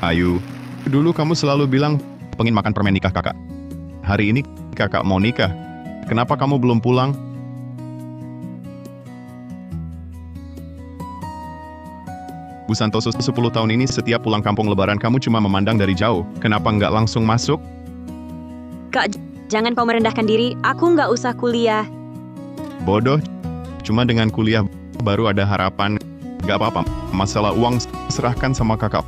Ayu, dulu kamu selalu bilang pengen makan permen nikah kakak. Hari ini kakak mau nikah. Kenapa kamu belum pulang? Bu Santoso, 10 tahun ini setiap pulang kampung lebaran kamu cuma memandang dari jauh. Kenapa nggak langsung masuk? Kak, jangan kau merendahkan diri. Aku nggak usah kuliah. Bodoh, cuma dengan kuliah baru ada harapan. Gak apa-apa, masalah uang serahkan sama kakak.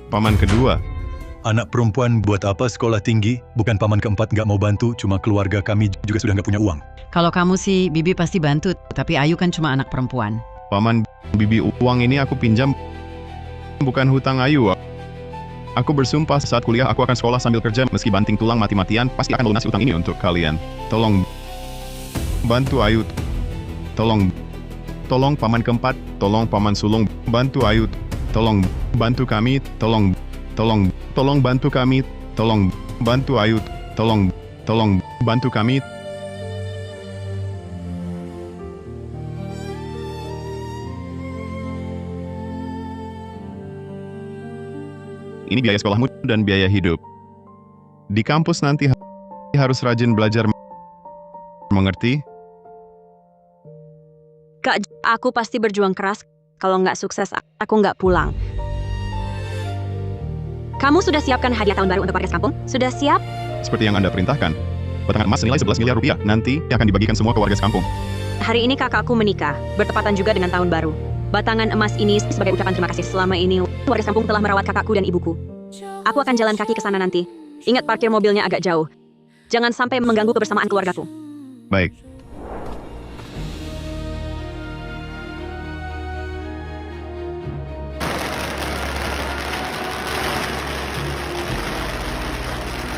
Paman kedua, Anak perempuan buat apa sekolah tinggi? Bukan paman keempat nggak mau bantu, cuma keluarga kami juga sudah nggak punya uang. Kalau kamu sih, Bibi pasti bantu, tapi Ayu kan cuma anak perempuan. paman bibi uang ini aku pinjam, bukan hutang Ayu. Aku bersumpah saat kuliah aku akan sekolah sambil kerja, meski banting tulang mati-matian, pasti akan melunasi utang ini untuk kalian. Tolong bantu Ayu. Tolong paman keempat, tolong paman sulung, bantu Ayu. Tolong bantu kami, tolong bantu kami, tolong bantu Ayu, tolong bantu kami. Ini biaya sekolahmu dan biaya hidup. Di kampus nanti harus rajin belajar, mengerti? Kak, aku pasti berjuang keras. Kalau nggak sukses, aku nggak pulang. Kamu sudah siapkan hadiah tahun baru untuk warga kampung? Sudah siap? Seperti yang Anda perintahkan. Batangan emas senilai 11 miliar rupiah nanti akan dibagikan semua ke warga kampung. Hari ini kakakku menikah, bertepatan juga dengan tahun baru. Batangan emas ini sebagai ucapan terima kasih selama ini warga kampung telah merawat kakakku dan ibuku. Aku akan jalan kaki ke sana nanti. Ingat parkir mobilnya agak jauh. Jangan sampai mengganggu kebersamaan keluargaku. Baik.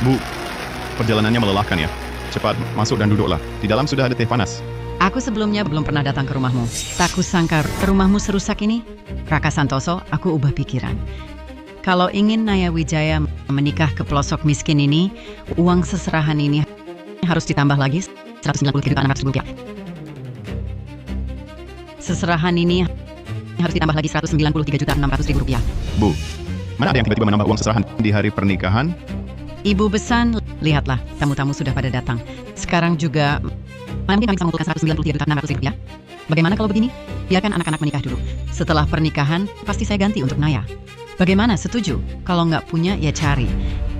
Bu, perjalanannya melelahkan ya. Cepat, masuk dan duduklah. Di dalam sudah ada teh panas. Aku sebelumnya belum pernah datang ke rumahmu. Tak kusangka rumahmu serusak ini. Raka Santoso, aku ubah pikiran. Kalau ingin Naya Wijaya menikah ke pelosok miskin ini, uang seserahan ini harus ditambah lagi 193.600 rupiah. Seserahan ini harus ditambah lagi 193.600 rupiah. Bu, mana ada yang tiba-tiba menambah uang seserahan di hari pernikahan? Ibu Besan, lihatlah, tamu-tamu sudah pada datang. Sekarang juga, mungkin kami bisa mengumpulkan 193.600 rupiah. Bagaimana kalau begini? Biarkan anak-anak menikah dulu. Setelah pernikahan, pasti saya ganti untuk Naya. Bagaimana, setuju? Kalau nggak punya, ya cari.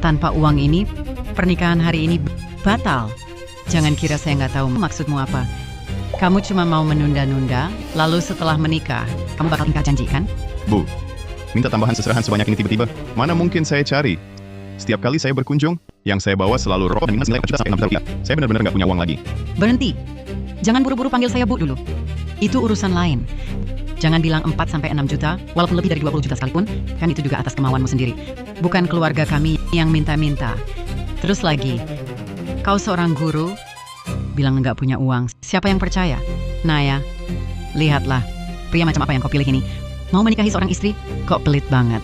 Tanpa uang ini, pernikahan hari ini batal. Jangan kira saya nggak tahu maksudmu apa. Kamu cuma mau menunda-nunda, lalu setelah menikah, kamu bakal ingkar janji, kan? Bu, minta tambahan seserahan sebanyak ini tiba-tiba. Mana mungkin saya cari? Setiap kali saya berkunjung, yang saya bawa selalu rokok dan minuman senilai 4 juta sampai 6 juta rupiah. Saya benar-benar nggak punya uang lagi. Berhenti. Jangan buru-buru panggil saya Bu dulu. Itu urusan lain. Jangan bilang 4 sampai 6 juta, walaupun lebih dari 20 juta sekalipun, kan itu juga atas kemauanmu sendiri. Bukan keluarga kami yang minta-minta. Terus lagi, kau seorang guru, bilang nggak punya uang. Siapa yang percaya? Naya, lihatlah, pria macam apa yang kau pilih ini. Mau menikahi seorang istri, kok pelit banget.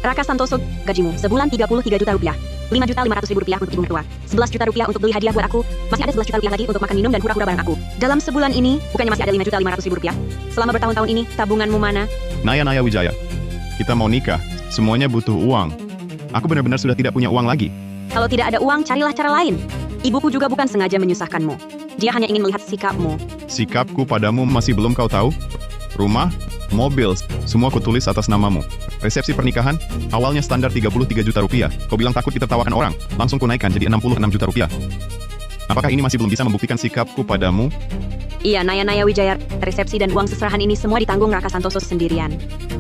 Raka Santoso, gajimu sebulan 33 juta rupiah. 5.500.000 rupiah untuk ibu mertua. 11 juta rupiah untuk beli hadiah buat aku. Masih ada 11 juta rupiah lagi untuk makan minum dan hura-hura bareng aku. Dalam sebulan ini, bukannya masih ada 5.500.000 rupiah? Selama bertahun-tahun ini, tabunganmu mana? Naya Wijaya, kita mau nikah. Semuanya butuh uang. Aku benar-benar sudah tidak punya uang lagi. Kalau tidak ada uang, carilah cara lain. Ibuku juga bukan sengaja menyusahkanmu. Dia hanya ingin melihat sikapmu. Sikapku padamu masih belum kau tahu? Rumah, mobil, semua kutulis atas namamu. Resepsi pernikahan, awalnya standar 33 juta rupiah. Kau bilang takut ditertawakan orang, langsung ku naikkan jadi 66 juta rupiah. Apakah ini masih belum bisa membuktikan sikapku padamu? Iya, Naya Wijaya, resepsi dan uang seserahan ini semua ditanggung Raka Santoso sendirian.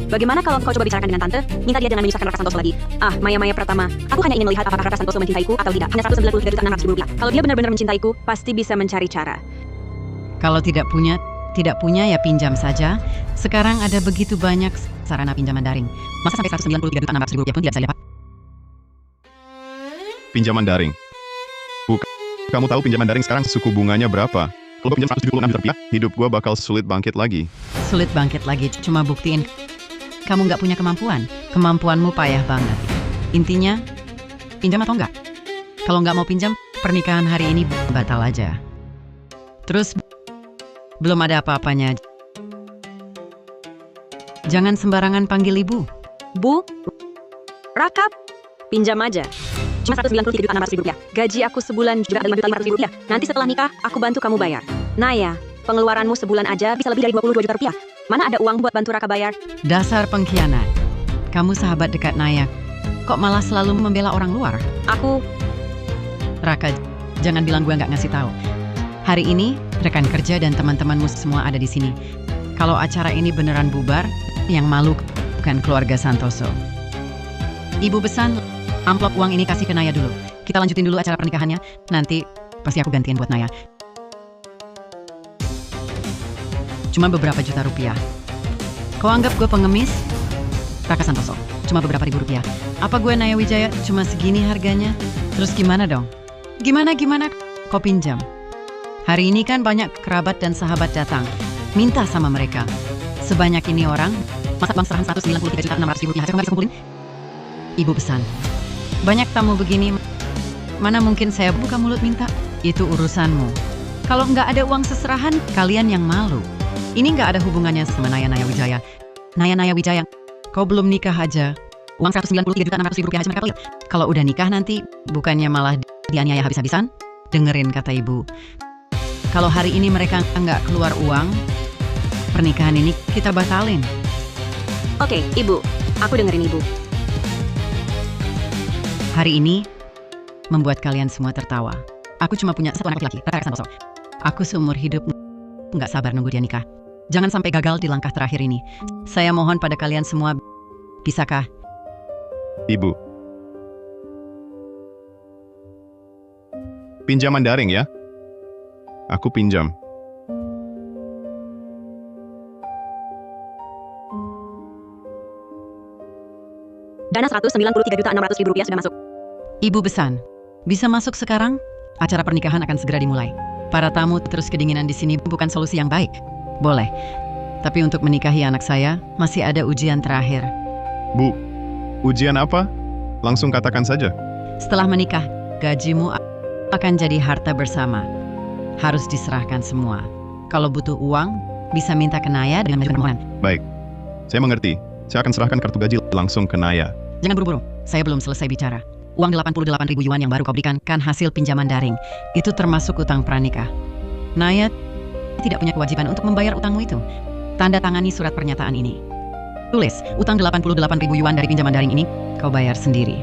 Bagaimana kalau kau coba bicarakan dengan tante? Minta dia jangan menyusahkan Raka Santoso lagi. Ah, Maya pertama. Aku hanya ingin melihat apakah Raka Santoso mencintaiku atau tidak. Hanya 193.600 rupiah. Kalau dia benar-benar mencintaiku, pasti bisa mencari cara. Kalau tidak punya ya pinjam saja. Sekarang ada begitu banyak sarana pinjaman daring. Masa sampai 193.600 rupiah pun tidak bisa dapat? Pinjaman daring. Bu, kamu tahu pinjaman daring sekarang suku bunganya berapa? Kalau pinjam 176 juta rupiah, hidup gua bakal sulit bangkit lagi. Sulit bangkit lagi, cuma buktiin kamu nggak punya kemampuan. Kemampuanmu payah banget. Intinya, pinjam atau enggak? Kalau nggak mau pinjam, pernikahan hari ini batal aja. Terus, Belum ada apa-apanya. Jangan sembarangan panggil ibu. Bu, Raka, pinjam aja. Cuma 193 juta 600 ribu rupiah. Gaji aku sebulan juga 5 juta 500 ribu rupiah. Nanti setelah nikah, aku bantu kamu bayar. Naya, pengeluaranmu sebulan aja bisa lebih dari 22 juta rupiah. Mana ada uang buat bantu Raka bayar? Dasar pengkhianat. Kamu sahabat dekat Naya. Kok malah selalu membela orang luar? Aku, Raka, jangan bilang gue nggak ngasih tahu. Hari ini, rekan kerja dan teman-temanmu semua ada di sini. Kalau acara ini beneran bubar, yang malu bukan keluarga Santoso. Ibu pesan, amplop uang ini kasih ke Naya dulu. Kita lanjutin dulu acara pernikahannya. Nanti pasti aku gantiin buat Naya. Cuma beberapa juta rupiah. Kau anggap gue pengemis? Raka Santoso, cuma beberapa ribu rupiah. Apa gue Naya Wijaya cuma segini harganya? Terus gimana dong? Gimana? Kau pinjam. Hari ini kan banyak kerabat dan sahabat datang. Minta sama mereka. Sebanyak ini orang, masa bang serahan 193 juta 600 ribu rupiah aja kok nggak bisa kumpulin? Ibu pesan. Banyak tamu begini, mana mungkin saya buka mulut minta? Itu urusanmu. Kalau nggak ada uang seserahan, kalian yang malu. Ini nggak ada hubungannya sama Naya Wijaya. Naya Wijaya, kau belum nikah aja. Uang 193 juta 600 ribu rupiah aja mereka pelit. Kalau udah nikah nanti, bukannya malah dianiaya habis-habisan? Dengerin kata ibu. Kalau hari ini mereka nggak keluar uang, pernikahan ini kita batalin. oke, Ibu. Aku dengerin Ibu. Hari ini, membuat kalian semua tertawa. Aku cuma punya satu anak laki-laki, Raka Santoso. Aku seumur hidup nggak sabar nunggu dia nikah. Jangan sampai gagal di langkah terakhir ini. Saya mohon pada kalian semua, bisakah? Ibu. Pinjaman daring ya? Aku pinjam. Dana 193 juta 600 ribu rupiah sudah masuk. Ibu besan, bisa masuk sekarang? Acara pernikahan akan segera dimulai. Para tamu terus kedinginan di sini bukan solusi yang baik. Boleh, tapi untuk menikahi anak saya masih ada ujian terakhir. Bu, ujian apa? Langsung katakan saja. Setelah menikah, gajimu akan jadi harta bersama. Harus diserahkan semua. Kalau butuh uang, bisa minta ke Naya dengan mengajukan permohonan. Baik, saya mengerti. Saya akan serahkan kartu gaji langsung ke Naya. Jangan buru-buru, saya belum selesai bicara. Uang 88 ribu yuan yang baru kau berikan kan hasil pinjaman daring. Itu termasuk utang pranikah. Naya tidak punya kewajiban untuk membayar utangmu itu. Tanda tangani surat pernyataan ini. Tulis, utang 88 ribu yuan dari pinjaman daring ini, kau bayar sendiri.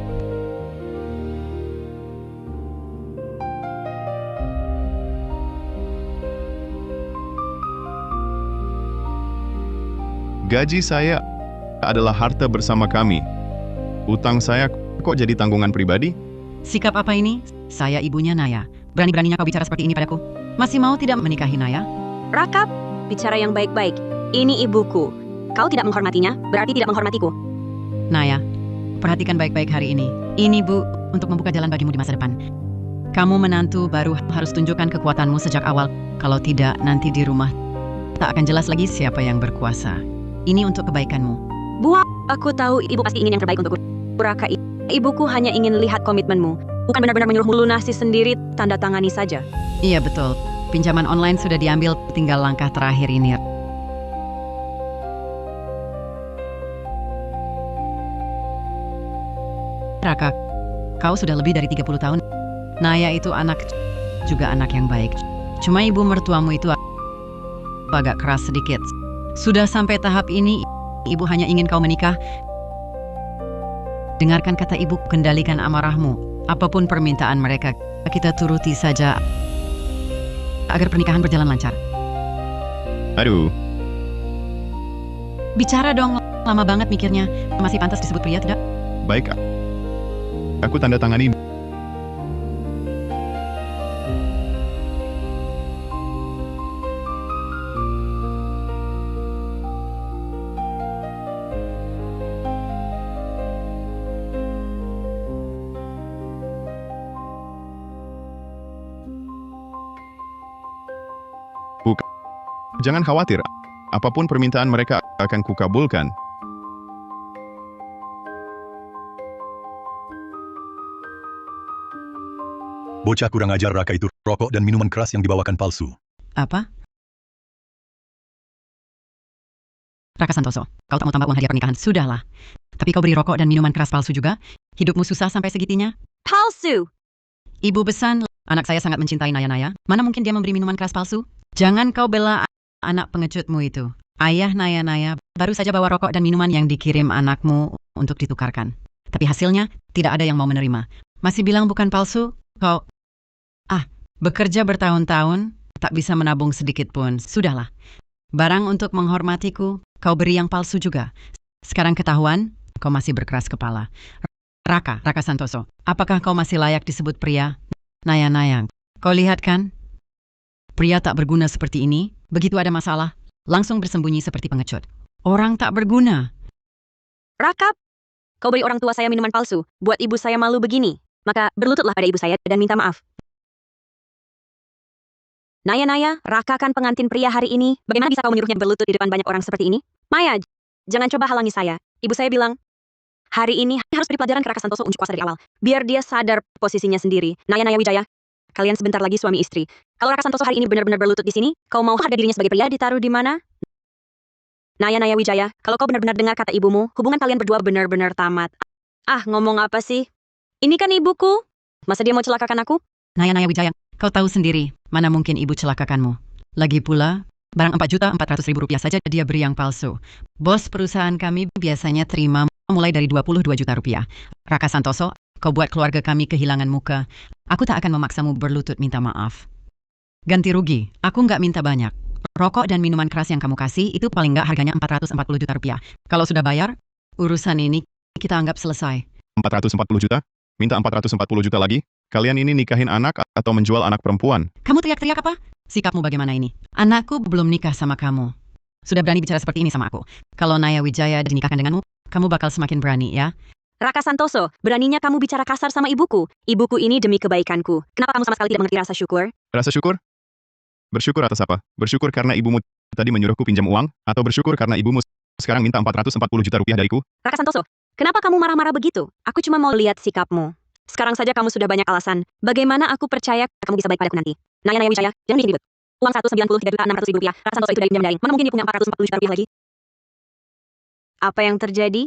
Gaji saya adalah harta bersama kami. Utang saya kok jadi tanggungan pribadi? Sikap apa ini? Saya ibunya Naya. Berani-beraninya kau bicara seperti ini padaku. Masih mau tidak menikahi Naya? Raka, bicara yang baik-baik. Ini ibuku. Kau tidak menghormatinya, berarti tidak menghormatiku. Naya, perhatikan baik-baik hari ini. Ini Bu, untuk membuka jalan bagimu di masa depan. Kamu menantu baru harus tunjukkan kekuatanmu sejak awal. Kalau tidak, nanti di rumah tak akan jelas lagi siapa yang berkuasa. Ini untuk kebaikanmu. Bu, aku tahu ibu pasti ingin yang terbaik untukku. Raka, ibuku hanya ingin lihat komitmenmu. Bukan benar-benar menyuruhmu lunasi sendiri, tanda tangani saja. Iya betul, pinjaman online sudah diambil, tinggal langkah terakhir ini. Raka, kau sudah lebih dari 30 tahun. Naya itu anak, juga anak yang baik. Cuma ibu mertuamu itu agak keras sedikit. Sudah sampai tahap ini, ibu hanya ingin kau menikah. Dengarkan kata ibu, kendalikan amarahmu. Apapun permintaan mereka, kita turuti saja agar pernikahan berjalan lancar. Aduh, Bicara dong, lama banget mikirnya. Masih pantas disebut pria tidak? baik. Aku tanda tangani. Jangan khawatir, apapun permintaan mereka akan kukabulkan. Bocah kurang ajar Raka itu, rokok dan minuman keras yang dibawakan palsu. Apa? Raka Santoso, kau tak mau tambah uang hadiah pernikahan? Sudahlah. Tapi kau beri rokok dan minuman keras palsu juga? Hidupmu susah sampai segitinya? Palsu! Ibu Besan, anak saya sangat mencintai Naya-Naya. Mana mungkin dia memberi minuman keras palsu? Jangan kau bela anak pengecutmu itu. Ayah Naya-Naya baru saja bawa rokok dan minuman yang dikirim anakmu untuk ditukarkan. Tapi hasilnya tidak ada yang mau menerima. Masih bilang bukan palsu? Kau... bekerja bertahun-tahun, tak bisa menabung sedikit pun. Sudahlah. Barang untuk menghormatiku, kau beri yang palsu juga. Sekarang ketahuan, kau masih berkeras kepala. Raka Santoso, apakah kau masih layak disebut pria? Naya-Naya, kau lihat kan? Pria tak berguna seperti ini, begitu ada masalah, langsung bersembunyi seperti pengecut. Orang tak berguna. Raka, kau beri orang tua saya minuman palsu, buat ibu saya malu begini. Maka berlututlah pada ibu saya dan minta maaf. Naya-Naya, Raka kan pengantin pria hari ini. Bagaimana bisa kau menyuruhnya berlutut di depan banyak orang seperti ini? Maya, jangan coba halangi saya. Ibu saya bilang, hari ini harus beri pelajaran ke Raka Santoso unjuk kuasa dari awal. Biar dia sadar posisinya sendiri. Naya-Naya Wijaya, kalian sebentar lagi suami istri. Kalau Raka Santoso hari ini benar-benar berlutut di sini, kau mau harga dirinya sebagai pria ditaruh di mana? Naya-Naya Wijaya, kalau kau benar-benar dengar kata ibumu, hubungan kalian berdua benar-benar tamat. Ngomong apa sih? Ini kan ibuku. Masa dia mau celakakan aku? Naya-Naya Wijaya, kau tahu sendiri, mana mungkin ibu celakakanmu. Lagi pula, barang Rp4.400.000 saja dia beri yang palsu. Bos perusahaan kami biasanya terima mulai dari Rp22 juta. Raka Santoso, kau buat keluarga kami kehilangan muka. Aku tak akan memaksamu berlutut minta maaf. Ganti rugi, aku nggak minta banyak. Rokok dan minuman keras yang kamu kasih itu paling nggak harganya Rp440 juta. Kalau sudah bayar, urusan ini kita anggap selesai. 440 juta? Minta 440 juta lagi? Kalian ini nikahin anak atau menjual anak perempuan? Kamu teriak-teriak apa? Sikapmu bagaimana ini? Anakku belum nikah sama kamu. Sudah berani bicara seperti ini sama aku. Kalau Naya Wijaya dinikahkan denganmu, kamu bakal semakin berani ya. Raka Santoso, beraninya kamu bicara kasar sama ibuku. Ibuku ini demi kebaikanku. Kenapa kamu sama sekali tidak mengerti rasa syukur? Rasa syukur? Bersyukur atas apa? Bersyukur karena ibumu tadi menyuruhku pinjam uang? Atau bersyukur karena ibumu sekarang minta 440 juta rupiah dariku? Raka Santoso, kenapa kamu marah-marah begitu? Aku cuma mau lihat sikapmu. Sekarang saja kamu sudah banyak alasan. Bagaimana aku percaya kamu bisa baik padaku nanti? Naya-Naya Wijaya, jangan bikin ribut. Uang Rp193.600.000. Raka Santoso itu dari pinjam daring. Mana mungkin dia punya Rp440 juta lagi? Apa yang terjadi?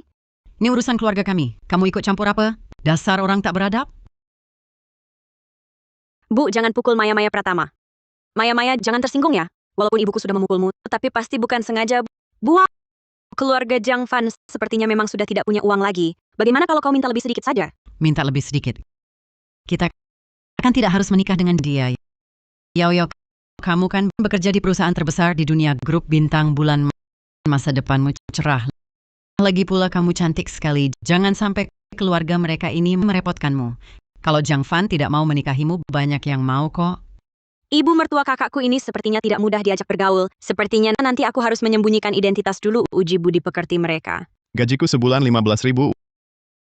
Ini urusan keluarga kami. Kamu ikut campur apa? Dasar orang tak beradab? Bu, jangan pukul Maya-Maya Pratama. Maya-Maya, jangan tersinggung ya. Walaupun ibuku sudah memukulmu, tapi pasti bukan sengaja. Bu, keluarga Jang Fan sepertinya memang sudah tidak punya uang lagi. Bagaimana kalau kau minta lebih sedikit saja? Minta lebih sedikit. Kita kan tidak harus menikah dengan dia. Yao, kamu kan bekerja di perusahaan terbesar di dunia, grup bintang bulan. Masa depanmu cerah. Lagi pula kamu cantik sekali. Jangan sampai keluarga mereka ini merepotkanmu. Kalau Jang Fan tidak mau menikahimu, banyak yang mau kok. Ibu mertua kakakku ini sepertinya tidak mudah diajak bergaul. Sepertinya nanti aku harus menyembunyikan identitas dulu, uji budi pekerti mereka. Gajiku sebulan 15.000.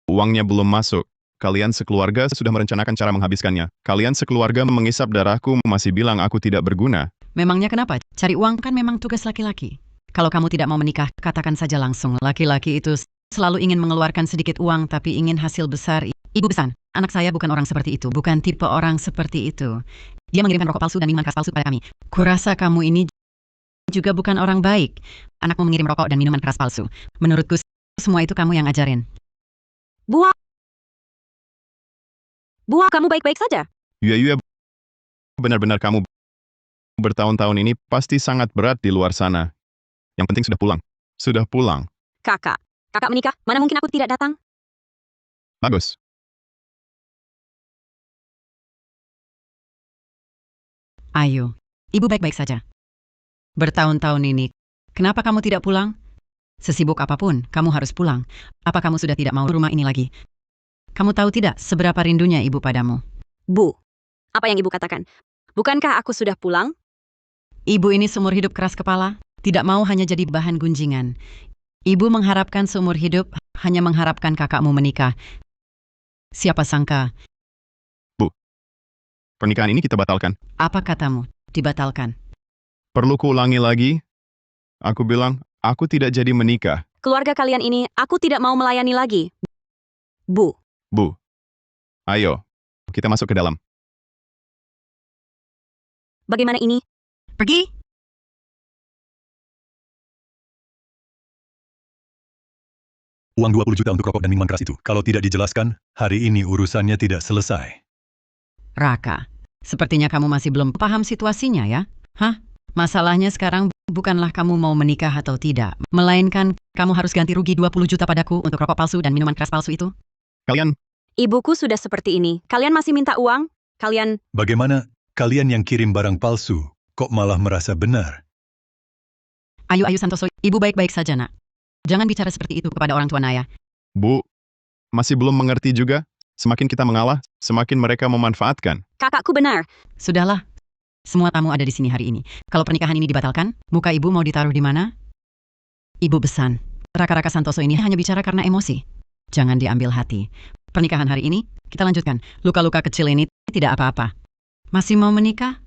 Uangnya belum masuk. Kalian sekeluarga sudah merencanakan cara menghabiskannya. Kalian sekeluarga mengisap darahku masih bilang aku tidak berguna. Memangnya kenapa? Cari uang kan memang tugas laki-laki. Kalau kamu tidak mau menikah, katakan saja langsung. Laki-laki itu selalu ingin mengeluarkan sedikit uang tapi ingin hasil besar. Ibu Besan, anak saya bukan orang seperti itu. Bukan tipe orang seperti itu. Dia mengirimkan rokok palsu dan minuman keras palsu kepada kami. Kurasa kamu ini juga bukan orang baik. Anakmu mengirim rokok dan minuman keras palsu. Menurutku, semua itu kamu yang ajarin. Buah, kamu baik-baik saja? Iya, benar-benar kamu bertahun-tahun ini pasti sangat berat di luar sana. Yang penting sudah pulang. Sudah pulang. Kakak menikah? Mana mungkin aku tidak datang? Bagus. Ayo, ibu baik-baik saja. Bertahun-tahun ini, kenapa kamu tidak pulang? Sesibuk apapun, kamu harus pulang. Apa kamu sudah tidak mau rumah ini lagi? Kamu tahu tidak seberapa rindunya ibu padamu? Bu, apa yang ibu katakan? Bukankah aku sudah pulang? Ibu ini seumur hidup keras kepala, tidak mau hanya jadi bahan gunjingan. Ibu mengharapkan seumur hidup, hanya mengharapkan kakakmu menikah. Siapa sangka? Bu, pernikahan ini kita batalkan. Apa katamu? Dibatalkan. Perlu kuulangi lagi? Aku bilang, aku tidak jadi menikah. Keluarga kalian ini, aku tidak mau melayani lagi. Bu. Bu, ayo, kita masuk ke dalam. Bagaimana ini? Pergi! uang 20 juta untuk rokok dan minuman keras itu. Kalau tidak dijelaskan, hari ini urusannya tidak selesai. Raka, sepertinya kamu masih belum paham situasinya ya? Hah? Masalahnya sekarang bukanlah kamu mau menikah atau tidak, melainkan kamu harus ganti rugi 20 juta padaku untuk rokok palsu dan minuman keras palsu itu. Kalian, Ibuku sudah seperti ini. Kalian masih minta uang? Kalian... Bagaimana kalian yang kirim barang palsu, kok malah merasa benar? Ayo Santoso, ibu baik-baik saja nak. Jangan bicara seperti itu kepada orang tua Naya. Bu, masih belum mengerti juga? Semakin kita mengalah, semakin mereka memanfaatkan. Kakakku benar. Sudahlah, semua tamu ada di sini hari ini. Kalau pernikahan ini dibatalkan, muka ibu mau ditaruh di mana? Ibu besan, Raka Santoso ini hanya bicara karena emosi. Jangan diambil hati. Pernikahan hari ini, kita lanjutkan. Luka-luka kecil ini tidak apa-apa. Masih mau menikah?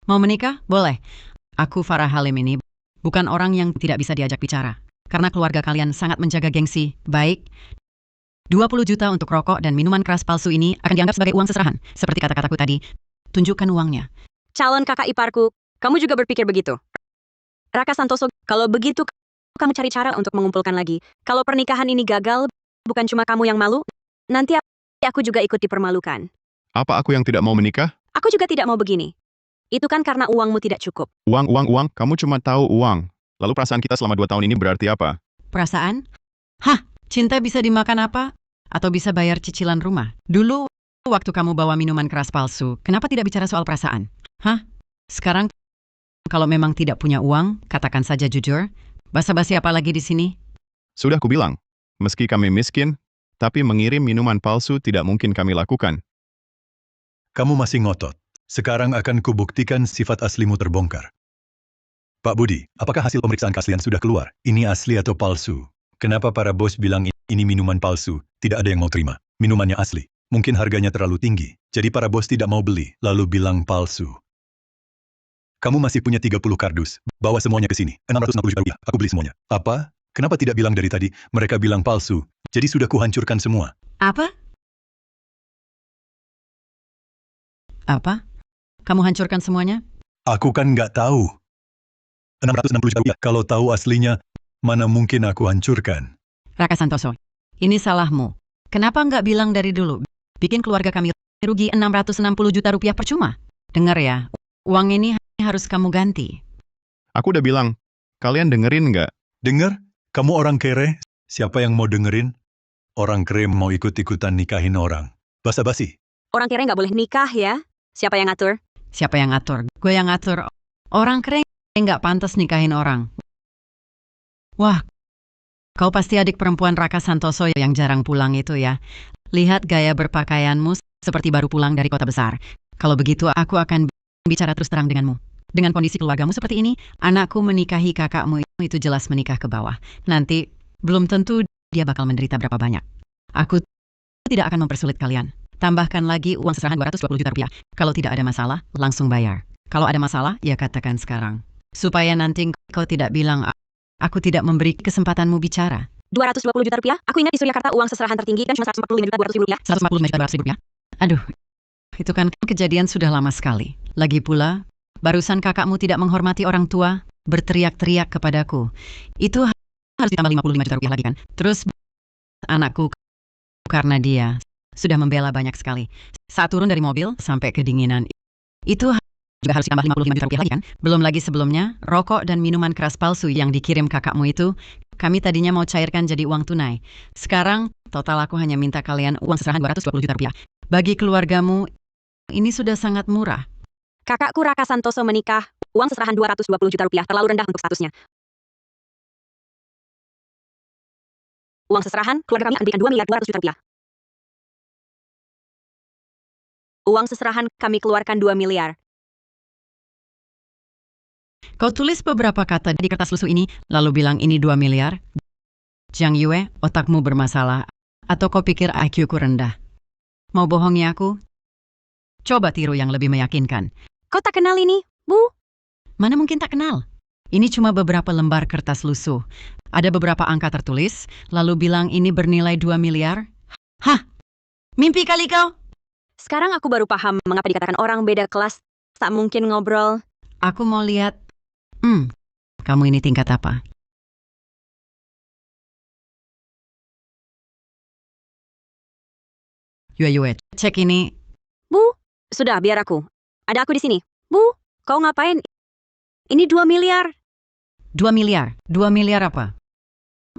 Mau menikah? Boleh. Aku Farah Halim ini bukan orang yang tidak bisa diajak bicara. Karena keluarga kalian sangat menjaga gengsi. Baik, 20 juta untuk rokok dan minuman keras palsu ini akan dianggap sebagai uang seserahan. Seperti kata-kataku tadi, tunjukkan uangnya. Calon kakak iparku, kamu juga berpikir begitu? Raka Santoso, kalau begitu kamu cari cara untuk mengumpulkan lagi. Kalau pernikahan ini gagal, bukan cuma kamu yang malu, nanti aku juga ikut dipermalukan. Apa aku yang tidak mau menikah? Aku juga tidak mau begini. Itu kan karena uangmu tidak cukup. Uang, kamu cuma tahu uang. Lalu perasaan kita selama 2 tahun ini berarti apa? Perasaan? Hah, cinta bisa dimakan apa? Atau bisa bayar cicilan rumah? Dulu, waktu kamu bawa minuman keras palsu, kenapa tidak bicara soal perasaan? Hah? Sekarang, kalau memang tidak punya uang, katakan saja jujur. Basa-basi apa lagi di sini? Sudah kubilang, meski kami miskin, tapi mengirim minuman palsu tidak mungkin kami lakukan. Kamu masih ngotot. Sekarang akan kubuktikan sifat aslimu terbongkar. Pak Budi, apakah hasil pemeriksaan keaslian sudah keluar? Ini asli atau palsu? Kenapa para bos bilang ini minuman palsu? Tidak ada yang mau terima. Minumannya asli. Mungkin harganya terlalu tinggi. Jadi para bos tidak mau beli, lalu bilang palsu. Kamu masih punya 30 kardus. Bawa semuanya ke sini. 660 juta rupiah. Aku beli semuanya. Apa? Kenapa tidak bilang dari tadi? Mereka bilang palsu. Jadi sudah kuhancurkan semua. Apa? Apa? Kamu hancurkan semuanya? Aku kan nggak tahu. 660 juta rupiah. Kalau tahu aslinya, mana mungkin aku hancurkan. Raka Santoso, ini salahmu. Kenapa nggak bilang dari dulu? Bikin keluarga kami rugi 660 juta rupiah percuma. Dengar ya, uang ini harus kamu ganti. Aku udah bilang, kalian dengerin nggak? Dengar? Kamu orang kere? Siapa yang mau dengerin? Orang kere mau ikut-ikutan nikahin orang. Basa-basi. Orang kere nggak boleh nikah ya? Siapa yang ngatur? Siapa yang ngatur? Gue yang ngatur. Orang keren nggak pantas nikahin orang. Wah, kau pasti adik perempuan Raka Santoso yang jarang pulang itu ya. Lihat gaya berpakaianmu seperti baru pulang dari kota besar. Kalau begitu aku akan bicara terus terang denganmu. Dengan kondisi keluargamu seperti ini, anakku menikahi kakakmu itu jelas menikah ke bawah. Nanti, belum tentu dia bakal menderita berapa banyak. Aku tidak akan mempersulit kalian. Tambahkan lagi uang seserahan 220 juta rupiah. Kalau tidak ada masalah, langsung bayar. Kalau ada masalah, ya katakan sekarang. Supaya nanti kau tidak bilang, aku tidak memberi kesempatanmu bicara. 220 juta rupiah? Aku ingat di Suryakarta uang seserahan tertinggi kan cuma 145 juta 200 ribu rupiah. 145 juta 200 ribu rupiah? Aduh, itu kan kejadian sudah lama sekali. Lagi pula, barusan kakakmu tidak menghormati orang tua, berteriak-teriak kepadaku. Itu harus ditambah 55 juta rupiah lagi kan? Terus, anakku, karena dia sudah membela banyak sekali. Saat turun dari mobil sampai kedinginan, itu juga harus ditambah 55 juta rupiah lagi kan? Belum lagi sebelumnya, rokok dan minuman keras palsu yang dikirim kakakmu itu, kami tadinya mau cairkan jadi uang tunai. Sekarang, total aku hanya minta kalian uang seserahan 220 juta rupiah. Bagi keluargamu, ini sudah sangat murah. Kakakku Raka Santoso menikah, uang seserahan 220 juta rupiah terlalu rendah untuk statusnya. Uang seserahan, keluarga kami akan berikan 2 miliar 200 juta rupiah. Uang seserahan kami keluarkan 2 miliar. Kau tulis beberapa kata di kertas lusuh ini, lalu bilang ini 2 miliar. Jiang Yue, otakmu bermasalah. Atau kau pikir IQ-ku rendah? Mau bohongi aku? Coba tiru yang lebih meyakinkan. Kau tak kenal ini, Bu? Mana mungkin tak kenal? Ini cuma beberapa lembar kertas lusuh. Ada beberapa angka tertulis, lalu bilang ini bernilai 2 miliar. Hah? Mimpi kali kau? Sekarang aku baru paham mengapa dikatakan orang beda kelas tak mungkin ngobrol. Aku mau lihat. Kamu ini tingkat apa? Yue, cek ini. Bu, sudah biar aku. Ada aku di sini. Bu, kau ngapain? Ini 2 miliar. 2 miliar. 2 miliar apa?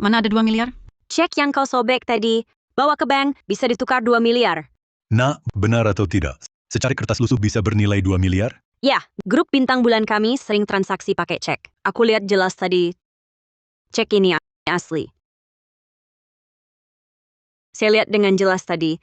Mana ada 2 miliar? Cek yang kau sobek tadi. Bawa ke bank, bisa ditukar 2 miliar. Nak, benar atau tidak? Secari kertas lusuh bisa bernilai 2 miliar? Ya, grup bintang bulan kami sering transaksi pakai cek. Aku lihat jelas tadi. Cek ini asli. Saya lihat dengan jelas tadi.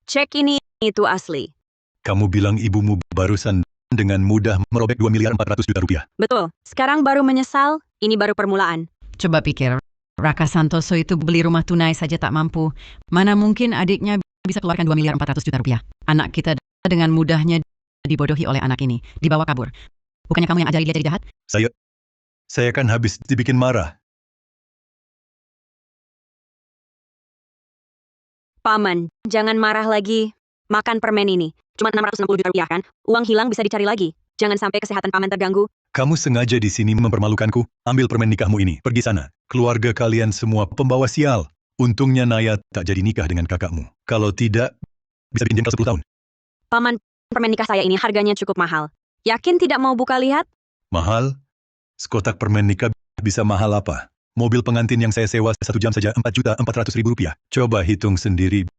Cek ini itu asli. Kamu bilang ibumu barusan dengan mudah merobek 2 miliar 400 juta rupiah. Betul. Sekarang baru menyesal, ini baru permulaan. Coba pikir, Raka Santoso itu beli rumah tunai saja tak mampu. Mana mungkin adiknya bisa keluarkan 2 miliar 400 juta rupiah. Anak kita dengan mudahnya dibodohi oleh anak ini, dibawa kabur. Bukannya kamu yang ajari dia jadi jahat? Saya kan habis dibikin marah. Paman, jangan marah lagi. Makan permen ini. Cuma 660 juta rupiah kan? Uang hilang bisa dicari lagi. Jangan sampai kesehatan paman terganggu. Kamu sengaja di sini mempermalukanku? Ambil permen nikahmu ini, pergi sana. Keluarga kalian semua pembawa sial. Untungnya Naya tak jadi nikah dengan kakakmu. Kalau tidak, bisa bikin jengkel 10 tahun. Paman, permen nikah saya ini harganya cukup mahal. Yakin tidak mau buka lihat? Mahal? Sekotak permen nikah bisa mahal apa? Mobil pengantin yang saya sewa 1 jam saja 4.400.000 rupiah. Coba hitung sendiri.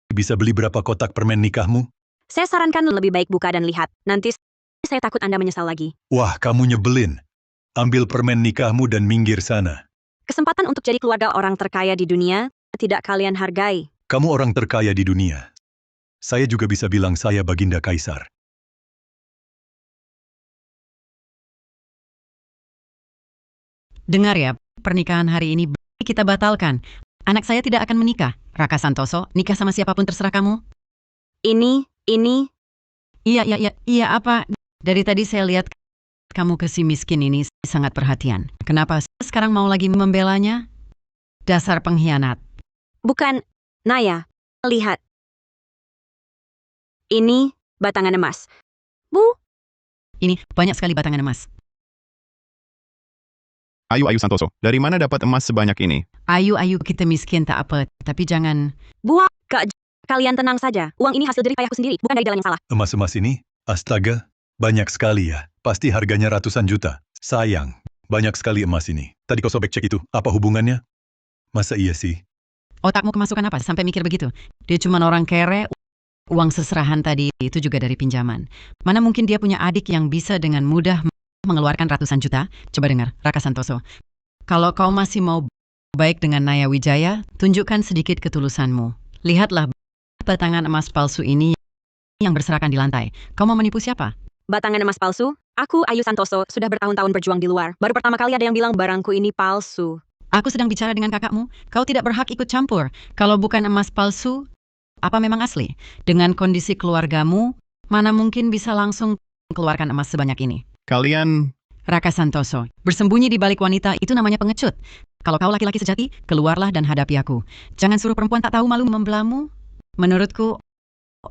Bisa beli berapa kotak permen nikahmu? Saya sarankan lebih baik buka dan lihat. Nanti saya takut Anda menyesal lagi. Wah, kamu nyebelin. Ambil permen nikahmu dan minggir sana. Kesempatan untuk jadi keluarga orang terkaya di dunia tidak kalian hargai. Kamu orang terkaya di dunia. Saya juga bisa bilang saya Baginda Kaisar. Dengar ya, pernikahan hari ini kita batalkan. Anak saya tidak akan menikah. Raka Santoso, nikah sama siapapun terserah kamu. Ini. Iya, apa? Dari tadi saya lihat kamu ke si miskin ini sangat perhatian. Kenapa sekarang mau lagi membelanya? Dasar pengkhianat. Bukan, Naya. Lihat. Ini batangan emas. Bu, Ini banyak sekali batangan emas. Ayu Santoso, dari mana dapat emas sebanyak ini? Ayu, kita miskin tak apa. Tapi jangan... buah, Kak. Kalian tenang saja. Uang ini hasil jerih payahku sendiri, bukan dari jalan yang salah. Emas-emas ini? Astaga, banyak sekali ya. Pasti harganya ratusan juta. Sayang, banyak sekali emas ini. Tadi kau sobek cek itu, apa hubungannya? Masa iya sih? Otakmu kemasukan apa sampai mikir begitu? Dia cuma orang kere. Uang seserahan tadi itu juga dari pinjaman. Mana mungkin dia punya adik yang bisa dengan mudah mengeluarkan ratusan juta? Coba dengar, Raka Santoso. Kalau kau masih mau baik dengan Naya Wijaya, tunjukkan sedikit ketulusanmu. Lihatlah batangan emas palsu ini yang berserakan di lantai. Kau mau menipu siapa? Batangan emas palsu? Aku, Ayu Santoso, sudah bertahun-tahun berjuang di luar. Baru pertama kali ada yang bilang barangku ini palsu. Aku sedang bicara dengan kakakmu. Kau tidak berhak ikut campur. Kalau bukan emas palsu, apa memang asli? Dengan kondisi keluargamu, mana mungkin bisa langsung keluarkan emas sebanyak ini? Kalian... Raka Santoso, bersembunyi di balik wanita itu namanya pengecut. Kalau kau laki-laki sejati, keluarlah dan hadapi aku. Jangan suruh perempuan tak tahu malu membelamu. Menurutku,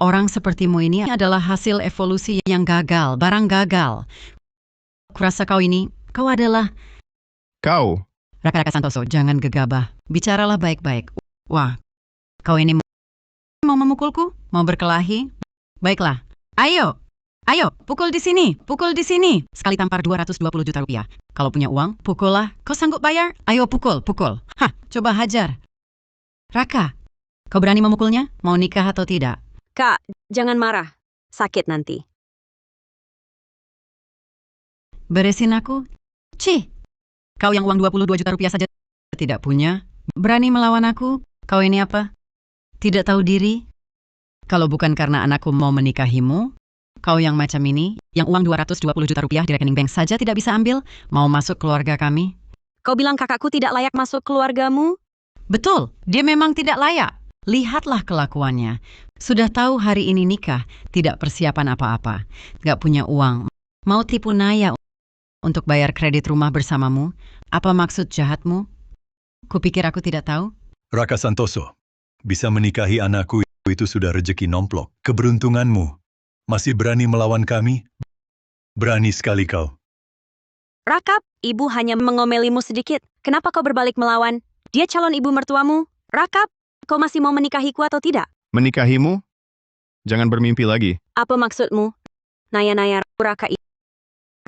orang sepertimu ini adalah hasil evolusi yang gagal, barang gagal. Kurasa kau adalah... Kau... Raka Santoso, jangan gegabah. Bicaralah baik-baik. Wah, kau ini mau memukulku? Mau berkelahi? Baiklah. Ayo, pukul di sini. Sekali tampar 220 juta rupiah. Kalau punya uang, pukullah. Kau sanggup bayar? Ayo pukul. Hah, coba hajar. Raka, kau berani memukulnya? Mau nikah atau tidak? Kak, jangan marah. Sakit nanti. Beresin aku? Cih, kau yang uang 22 juta rupiah saja tidak punya. Berani melawan aku? Kau ini apa? Tidak tahu diri? Kalau bukan karena anakku mau menikahimu, kau yang macam ini, yang uang 220 juta rupiah di rekening bank saja tidak bisa ambil, mau masuk keluarga kami? Kau bilang kakakku tidak layak masuk keluargamu? Betul, dia memang tidak layak. Lihatlah kelakuannya. Sudah tahu hari ini nikah, tidak persiapan apa-apa. Gak punya uang. Mau tipu Naya untuk bayar kredit rumah bersamamu? Apa maksud jahatmu? Kupikir aku tidak tahu. Raka Santoso, bisa menikahi anakku itu sudah rejeki nomplok. Keberuntunganmu. Masih berani melawan kami? Berani sekali kau. Rakap, ibu hanya mengomelimu sedikit. Kenapa kau berbalik melawan? Dia calon ibu mertuamu. Rakap, kau masih mau menikahiku atau tidak? Menikahimu? Jangan bermimpi lagi. Apa maksudmu? Naya, Raka.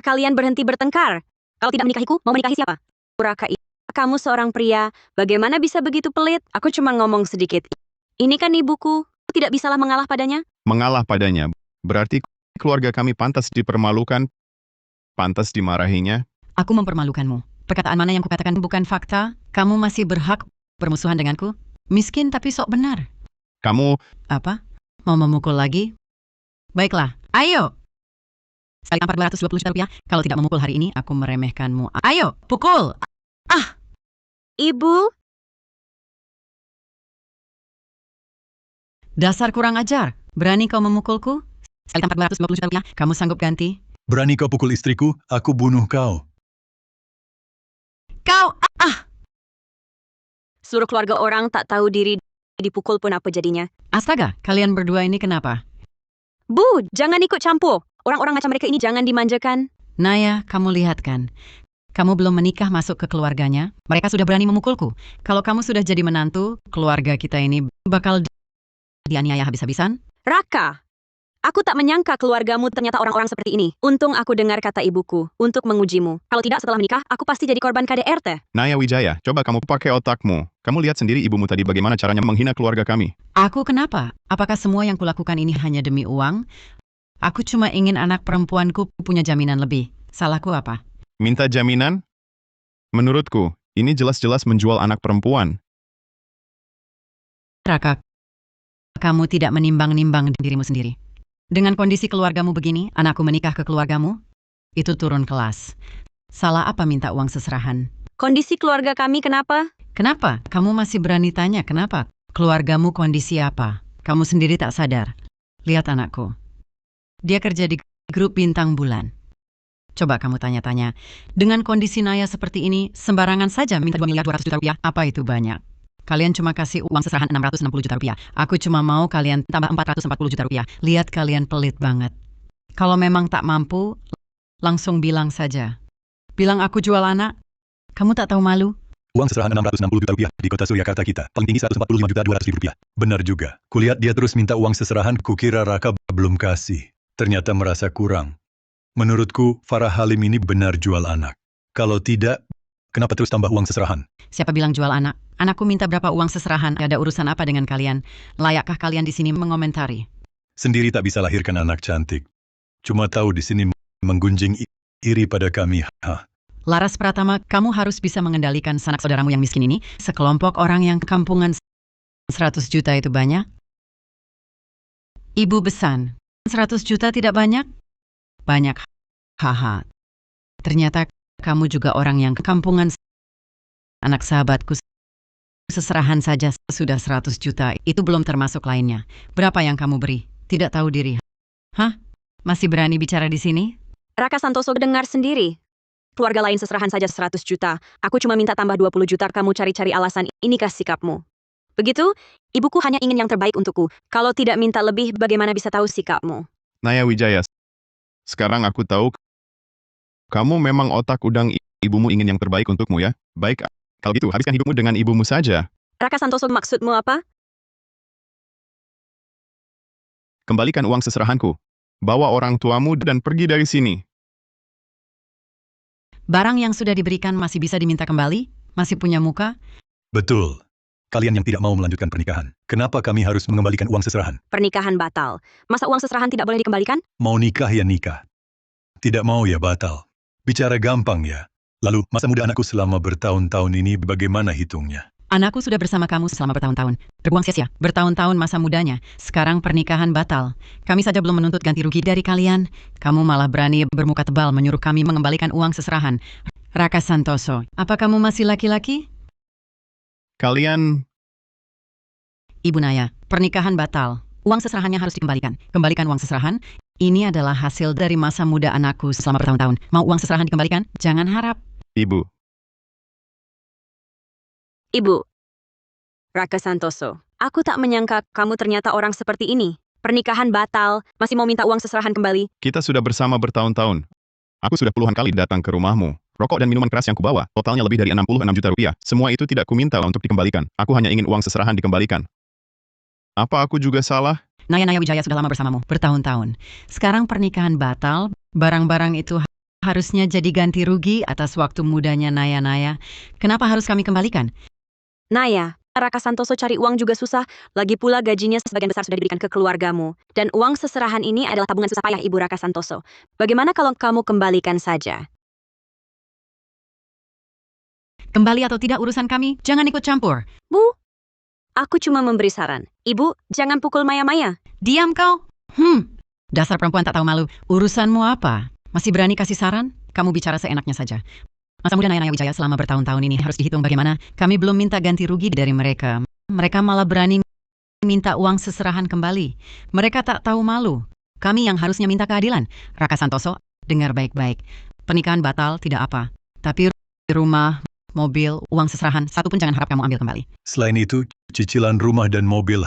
Kalian berhenti bertengkar. Kalau tidak menikahiku, mau menikahi siapa? Raka, kamu seorang pria. Bagaimana bisa begitu pelit? Aku cuma ngomong sedikit. Ini kan ibuku. Tidak bisalah mengalah padanya. Mengalah padanya. Berarti keluarga kami pantas dipermalukan, pantas dimarahinya. Aku mempermalukanmu. Perkataan mana yang kukatakan bukan fakta? Kamu masih berhak bermusuhan denganku? Miskin tapi sok benar. Kamu, Apa? Mau memukul lagi? Baiklah, ayo! Sekali tampar 220 juta rupiah. Kalau tidak memukul hari ini, aku meremehkanmu. Ayo, pukul! Ibu, Dasar kurang ajar. Berani kau memukulku? Sekali tampar 220 juta rupiah. Kamu sanggup ganti? Berani kau pukul istriku, aku bunuh kau. Kau! seluruh keluarga orang tak tahu diri dipukul pun apa jadinya. Astaga, kalian berdua ini kenapa? Bu, jangan ikut campur. Orang-orang macam mereka ini jangan dimanjakan. Naya, kamu lihat kan? Kamu belum menikah masuk ke keluarganya. Mereka sudah berani memukulku. Kalau kamu sudah jadi menantu, keluarga kita ini bakal dianiaya habis-habisan. Raka, aku tak menyangka keluargamu ternyata orang-orang seperti ini. Untung aku dengar kata ibuku untuk mengujimu. Kalau tidak setelah menikah, aku pasti jadi korban KDRT. Naya Wijaya, coba kamu pakai otakmu. Kamu lihat sendiri ibumu tadi bagaimana caranya menghina keluarga kami. Aku kenapa? Apakah semua yang kulakukan ini hanya demi uang? Aku cuma ingin anak perempuanku punya jaminan lebih. Salahku apa? Minta jaminan? Menurutku, ini jelas-jelas menjual anak perempuan. Raka, kamu tidak menimbang-nimbang dirimu sendiri. Dengan kondisi keluargamu begini, anakku menikah ke keluargamu, itu turun kelas. Salah apa minta uang seserahan? Kondisi keluarga kami kenapa? Kenapa? Kamu masih berani tanya kenapa? Keluargamu kondisi apa? Kamu sendiri tak sadar. Lihat anakku. Dia kerja di grup bintang bulan. Coba kamu tanya-tanya. Dengan kondisi Naya seperti ini, sembarangan saja minta 2 miliar 200 juta rupiah. Apa itu banyak? Kalian cuma kasih uang seserahan 660 juta rupiah. Aku cuma mau kalian tambah 440 juta rupiah. Lihat kalian pelit banget. Kalau memang tak mampu, langsung bilang saja. Bilang aku jual anak. Kamu tak tahu malu? Uang seserahan 660 juta rupiah di kota Suryakarta kita. Paling tinggi 145 juta 200 ribu rupiah. Benar juga. Kulihat dia terus minta uang seserahan, kukira Raka belum kasih. Ternyata merasa kurang. Menurutku, Farah Halim ini benar jual anak. Kalau tidak, kenapa terus tambah uang seserahan? Siapa bilang jual anak? Anakku minta berapa uang seserahan? Ada urusan apa dengan kalian? Layakkah kalian di sini mengomentari? Sendiri tak bisa lahirkan anak cantik. Cuma tahu di sini menggunjing iri pada kami. Laras Pratama, kamu harus bisa mengendalikan sanak saudaramu yang miskin ini. Sekelompok orang yang kampungan 100 juta itu banyak? Ibu Besan, 100 juta tidak banyak? Banyak. Haha. Ternyata kamu juga orang yang kampungan. Anak sahabatku, seserahan saja sudah 100 juta. Itu belum termasuk lainnya. Berapa yang kamu beri? Tidak tahu diri. Hah? Masih berani bicara di sini? Raka Santoso dengar sendiri. Keluarga lain seserahan saja 100 juta. Aku cuma minta tambah 20 juta, kamu cari-cari alasan. Inikah sikapmu? Begitu? Ibuku hanya ingin yang terbaik untukku. Kalau tidak minta lebih, bagaimana bisa tahu sikapmu? Naya Wijaya, sekarang aku tahu kamu memang otak udang, ibumu ingin yang terbaik untukmu ya. Baik, kalau gitu habiskan hidupmu dengan ibumu saja. Raka Santoso, maksudmu apa? Kembalikan uang seserahanku. Bawa orang tuamu dan pergi dari sini. Barang yang sudah diberikan masih bisa diminta kembali? Masih punya muka? Betul. Kalian yang tidak mau melanjutkan pernikahan. Kenapa kami harus mengembalikan uang seserahan? Pernikahan batal. Masa uang seserahan tidak boleh dikembalikan? Mau nikah ya nikah. Tidak mau ya batal. Bicara gampang ya. Lalu, masa muda anakku selama bertahun-tahun ini bagaimana hitungnya? Anakku sudah bersama kamu selama bertahun-tahun. Terbuang sia-sia. Bertahun-tahun masa mudanya. Sekarang pernikahan batal. Kami saja belum menuntut ganti rugi dari kalian. Kamu malah berani bermuka tebal menyuruh kami mengembalikan uang seserahan. Raka Santoso, apa kamu masih laki-laki? Kalian, Ibu Naya, pernikahan batal. Uang seserahannya harus dikembalikan. Kembalikan uang seserahan. Ini adalah hasil dari masa muda anakku selama bertahun-tahun. Mau uang seserahan dikembalikan? Jangan harap. ibu. Ibu. Raka Santoso, aku tak menyangka kamu ternyata orang seperti ini. Pernikahan batal, masih mau minta uang seserahan kembali. Kita sudah bersama bertahun-tahun. Aku sudah puluhan kali datang ke rumahmu. Rokok dan minuman keras yang kubawa, totalnya lebih dari 66 juta rupiah. Semua itu tidak kuminta untuk dikembalikan. Aku hanya ingin uang seserahan dikembalikan. Apa aku juga salah? Naya Wijaya sudah lama bersamamu, bertahun-tahun. Sekarang pernikahan batal, barang-barang itu harusnya jadi ganti rugi atas waktu mudanya Naya. Kenapa harus kami kembalikan? Naya, Raka Santoso cari uang juga susah, lagi pula gajinya sebagian besar sudah diberikan ke keluargamu. Dan uang seserahan ini adalah tabungan susah payah Ibu Raka Santoso. Bagaimana kalau kamu kembalikan saja? Kembali atau tidak urusan kami, jangan ikut campur. Bu, aku cuma memberi saran. Ibu, jangan pukul Maya. Diam kau. Dasar perempuan tak tahu malu. Urusanmu apa? Masih berani kasih saran? Kamu bicara seenaknya saja. Masa muda Naya Wijaya selama bertahun-tahun ini harus dihitung bagaimana. Kami belum minta ganti rugi dari mereka. Mereka malah berani minta uang seserahan kembali. Mereka tak tahu malu. Kami yang harusnya minta keadilan. Raka Santoso, dengar baik-baik. Pernikahan batal tidak apa. Tapi rumah, mobil, uang seserahan, satu pun jangan harap kamu ambil kembali. Selain itu, cicilan rumah dan mobil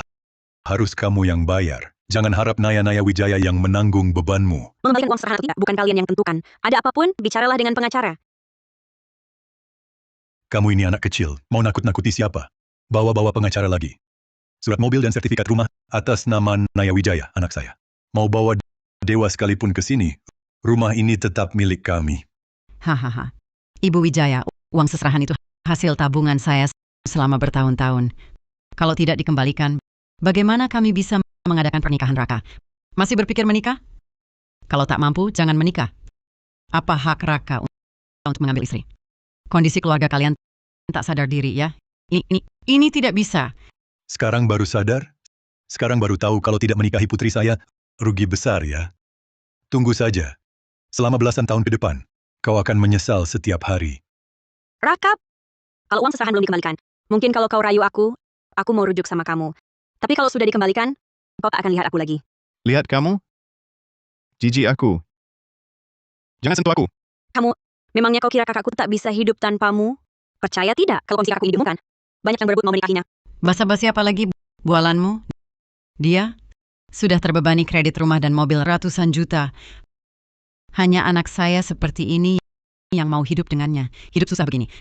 harus kamu yang bayar. Jangan harap Naya Wijaya yang menanggung bebanmu. Mengembalikan uang seserahan atau tidak, bukan kalian yang tentukan. Ada apapun, bicaralah dengan pengacara. Kamu ini anak kecil, mau nakut-nakuti siapa? Bawa-bawa pengacara lagi. Surat mobil dan sertifikat rumah atas nama Naya Wijaya, anak saya. Mau bawa dewa sekalipun ke sini, rumah ini tetap milik kami. Hahaha. Ibu Wijaya, uang seserahan itu hasil tabungan saya selama bertahun-tahun. Kalau tidak dikembalikan, bagaimana kami bisa mengadakan pernikahan Raka? Masih berpikir menikah? Kalau tak mampu, jangan menikah. Apa hak Raka untuk mengambil istri? Kondisi keluarga kalian tak sadar diri ya. Ini tidak bisa. Sekarang baru sadar? Sekarang baru tahu kalau tidak menikahi putri saya, rugi besar ya. Tunggu saja. Selama belasan tahun ke depan, kau akan menyesal setiap hari. Raka, kalau uang seserahan belum dikembalikan, mungkin kalau kau rayu aku mau rujuk sama kamu. Tapi kalau sudah dikembalikan, kau tak akan lihat aku lagi. Lihat kamu? Jijik aku. Jangan sentuh aku. Memangnya kau kira kakakku tak bisa hidup tanpamu? Percaya tidak kalau kondisi kakakku ini diumumkan? Banyak yang berebut mau menikahinya. Basa-basi apa lagi bualanmu? Dia sudah terbebani kredit rumah dan mobil ratusan juta. Hanya anak saya seperti ini yang mau hidup dengannya. Hidup susah begini.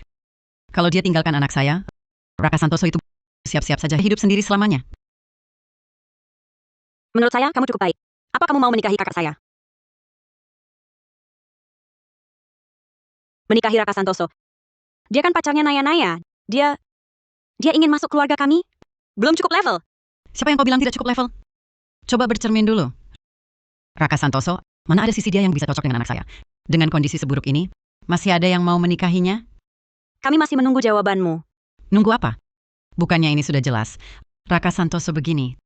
Kalau dia tinggalkan anak saya, Raka Santoso itu siap-siap saja hidup sendiri selamanya. Menurut saya, kamu cukup baik. Apa kamu mau menikahi kakak saya? Menikahi Raka Santoso. Dia kan pacarnya Naya. Dia ingin masuk keluarga kami. Belum cukup level. Siapa yang kau bilang tidak cukup level? Coba bercermin dulu. Raka Santoso, mana ada sisi dia yang bisa cocok dengan anak saya? Dengan kondisi seburuk ini, masih ada yang mau menikahinya? Kami masih menunggu jawabanmu. Nunggu apa? Bukannya ini sudah jelas. Raka Santoso begini.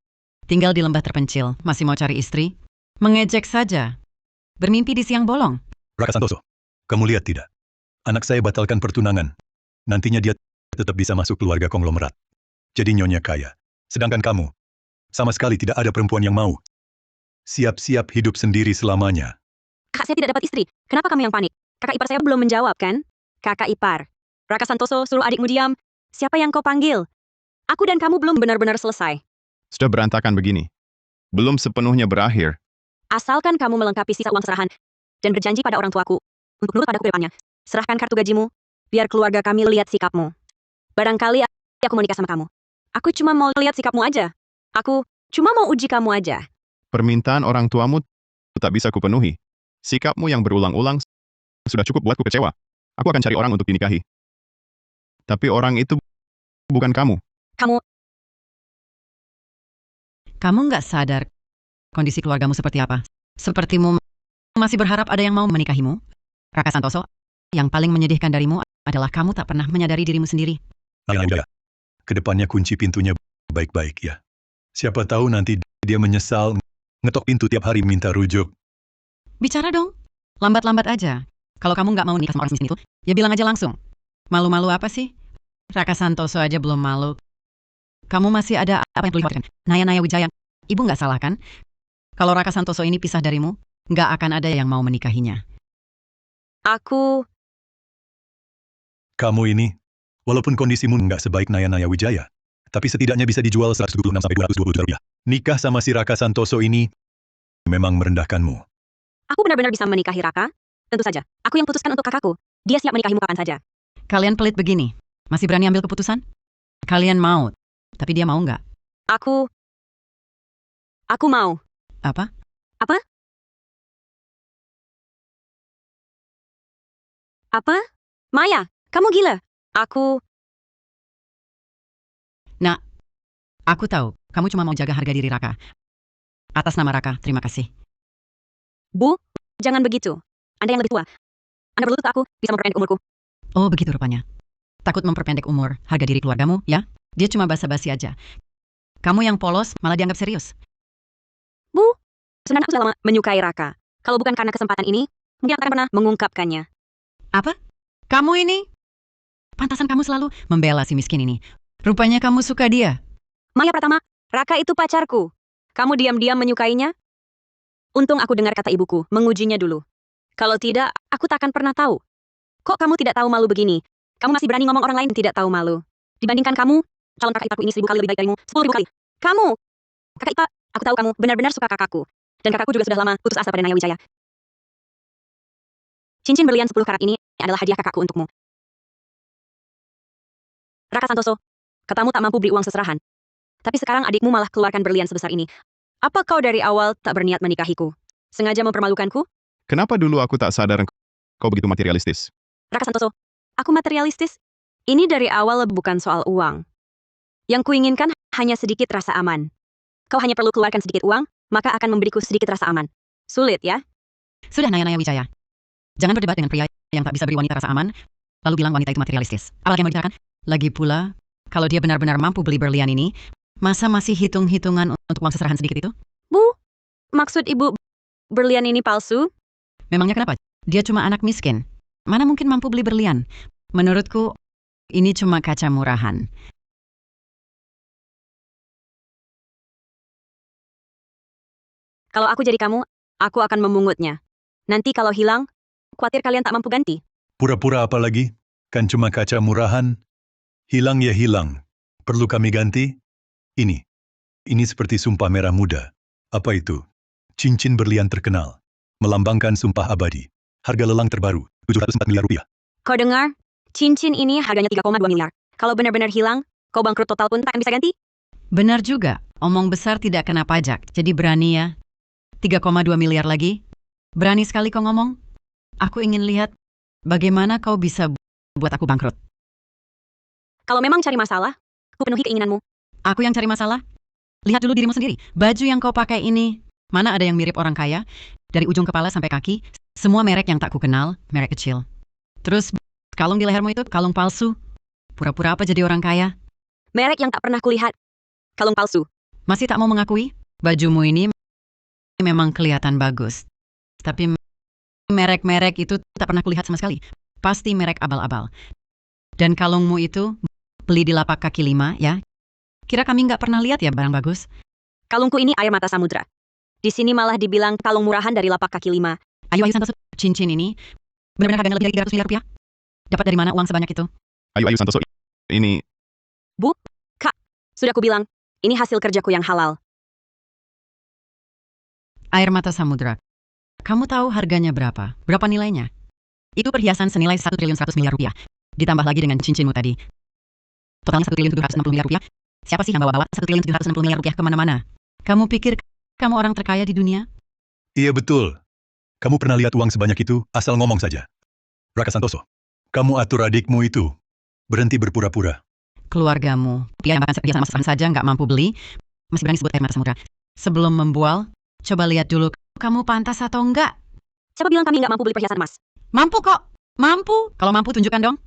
Tinggal di lembah terpencil, masih mau cari istri? Mengejek saja. Bermimpi di siang bolong. Raka Santoso, kamu lihat tidak? Anak saya batalkan pertunangan. Nantinya dia tetap bisa masuk keluarga konglomerat. Jadi nyonya kaya. Sedangkan kamu, sama sekali tidak ada perempuan yang mau. Siap-siap hidup sendiri selamanya. Kakak saya tidak dapat istri. Kenapa kamu yang panik? Kakak ipar saya belum menjawab, kan? Kakak ipar. Raka Santoso, suruh adikmu diam. Siapa yang kau panggil? Aku dan kamu belum benar-benar selesai. Sudah berantakan begini. Belum sepenuhnya berakhir. Asalkan kamu melengkapi sisa uang serahan dan berjanji pada orang tuaku untuk nurut padaku ke depannya. Serahkan kartu gajimu, biar keluarga kami lihat sikapmu. Barangkali aku mau nikah sama kamu. Aku cuma mau lihat sikapmu aja. Aku cuma mau uji kamu aja. Permintaan orang tuamu tak bisa kupenuhi. Sikapmu yang berulang-ulang sudah cukup buatku kecewa. Aku akan cari orang untuk dinikahi. Tapi orang itu bukan kamu. Kamu nggak sadar kondisi keluargamu seperti apa? Sepertimu masih berharap ada yang mau menikahimu? Raka Santoso, yang paling menyedihkan darimu adalah kamu tak pernah menyadari dirimu sendiri. Naya, kedepannya kunci pintunya baik-baik ya. Siapa tahu nanti dia menyesal ngetok pintu tiap hari minta rujuk. Bicara dong. Lambat-lambat aja. Kalau kamu nggak mau nikah sama orang miskin itu, ya bilang aja langsung. Malu-malu apa sih? Raka Santoso aja belum malu. Kamu masih ada apa yang perlu dikhawatirkan? Naya Wijaya, ibu nggak salah kan? Kalau Raka Santoso ini pisah darimu, nggak akan ada yang mau menikahinya. Kamu ini, walaupun kondisimu nggak sebaik Naya Wijaya, tapi setidaknya bisa dijual 126-220 juta rupiah. Nikah sama si Raka Santoso ini memang merendahkanmu. Aku benar-benar bisa menikahi Raka? Tentu saja. Aku yang putuskan untuk kakakku. Dia siap menikahimu kapan saja. Kalian pelit begini. Masih berani ambil keputusan? Kalian mau, tapi dia mau nggak? Aku mau. Apa? Apa? Apa? Maya, kamu gila. Aku... Nak, aku tahu. Kamu cuma mau jaga harga diri Raka. Atas nama Raka, terima kasih. Bu, jangan begitu. Anda yang lebih tua. Anda berlutut ke aku, bisa memperpendek umurku. Oh, begitu rupanya. Takut memperpendek umur harga diri keluargamu, ya? Dia cuma basa-basi aja. Kamu yang polos malah dianggap serius. Bu, sebenarnya aku sudah lama menyukai Raka. Kalau bukan karena kesempatan ini, mungkin aku akan pernah mengungkapkannya. Apa? Kamu ini? Pantasan kamu selalu membela si miskin ini. Rupanya kamu suka dia. Maya Pratama, Raka itu pacarku. Kamu diam-diam menyukainya? Untung aku dengar kata ibuku, mengujinya dulu. Kalau tidak, aku tak akan pernah tahu. Kok kamu tidak tahu malu begini? Kamu masih berani ngomong orang lain tidak tahu malu. Dibandingkan kamu, calon kakak iparku ini 1000 kali lebih baik darimu, 10.000 kali. Kamu! Kakak Ipa, aku tahu kamu benar-benar suka kakakku. Dan kakakku juga sudah lama putus asa pada Naya Wijaya. Cincin berlian 10 karat ini adalah hadiah kakakku untukmu. Raka Santoso, katamu tak mampu beri uang seserahan. Tapi sekarang adikmu malah keluarkan berlian sebesar ini. Apa kau dari awal tak berniat menikahiku? Sengaja mempermalukanku? Kenapa dulu aku tak sadar kau begitu materialistis? Raka Santoso, aku materialistis? Ini dari awal bukan soal uang. Yang kuinginkan hanya sedikit rasa aman. Kau hanya perlu keluarkan sedikit uang, maka akan memberiku sedikit rasa aman. Sulit ya? Sudah Naya Wijaya. Jangan berdebat dengan pria yang tak bisa beri wanita rasa aman, lalu bilang wanita itu materialistis. Apalagi yang mau dibicarakan? Lagi pula, kalau dia benar-benar mampu beli berlian ini, masa masih hitung-hitungan untuk uang seserahan sedikit itu? Bu, maksud ibu berlian ini palsu? Memangnya kenapa? Dia cuma anak miskin. Mana mungkin mampu beli berlian? Menurutku, ini cuma kaca murahan. Kalau aku jadi kamu, aku akan memungutnya. Nanti kalau hilang, khawatir kalian tak mampu ganti. Pura-pura apa lagi? Kan cuma kaca murahan. Hilang ya hilang. Perlu kami ganti? Ini. Ini seperti sumpah merah muda. Apa itu? Cincin berlian terkenal. Melambangkan sumpah abadi. Harga lelang terbaru, 704 miliar rupiah. Kau dengar? Cincin ini harganya 3,2 miliar. Kalau benar-benar hilang, kau bangkrut total pun tak akan bisa ganti. Benar juga, omong besar tidak kena pajak. Jadi berani ya. 3,2 miliar lagi. Berani sekali kau ngomong. Aku ingin lihat bagaimana kau bisa buat aku bangkrut. Kalau memang cari masalah, ku penuhi keinginanmu. Aku yang cari masalah? Lihat dulu dirimu sendiri. Baju yang kau pakai ini, mana ada yang mirip orang kaya? Dari ujung kepala sampai kaki, semua merek yang tak ku kenal, merek kecil. Terus, kalung di lehermu itu kalung palsu. Pura-pura apa jadi orang kaya? Merek yang tak pernah kulihat. Kalung palsu. Masih tak mau mengakui? Bajumu ini memang kelihatan bagus. Tapi merek-merek itu tak pernah kulihat sama sekali. Pasti merek abal-abal. Dan kalungmu itu beli di lapak kaki 5, ya? Kira kami nggak pernah lihat ya barang bagus? Kalungku ini air mata samudra. Di sini malah dibilang kalung murahan dari lapak kaki 5. Ayu Santoso, cincin ini benar-benar harganya lebih dari 300 miliar rupiah? Dapat dari mana uang sebanyak itu? Ayu Santoso, ini... Bu, Kak, sudah kubilang, ini hasil kerjaku yang halal. Air mata samudra. Kamu tahu harganya berapa? Berapa nilainya? Itu perhiasan senilai 1 triliun 100 miliar rupiah. Ditambah lagi dengan cincinmu tadi. Totalnya 1 triliun 760 miliar rupiah. Siapa sih yang bawa-bawa 1 triliun 760 miliar rupiah kemana-mana? Kamu pikir kamu orang terkaya di dunia? Iya betul. Kamu pernah lihat uang sebanyak itu, asal ngomong saja. Raka Santoso, kamu atur adikmu itu. Berhenti berpura-pura. Keluargamu, dia yang bahkan perhiasan emas saja nggak mampu beli, masih berani sebut air mata samudra. Sebelum membual, coba lihat dulu, kamu pantas atau enggak? Siapa bilang kami nggak mampu beli perhiasan emas? Mampu kok, mampu. Kalau mampu tunjukkan dong.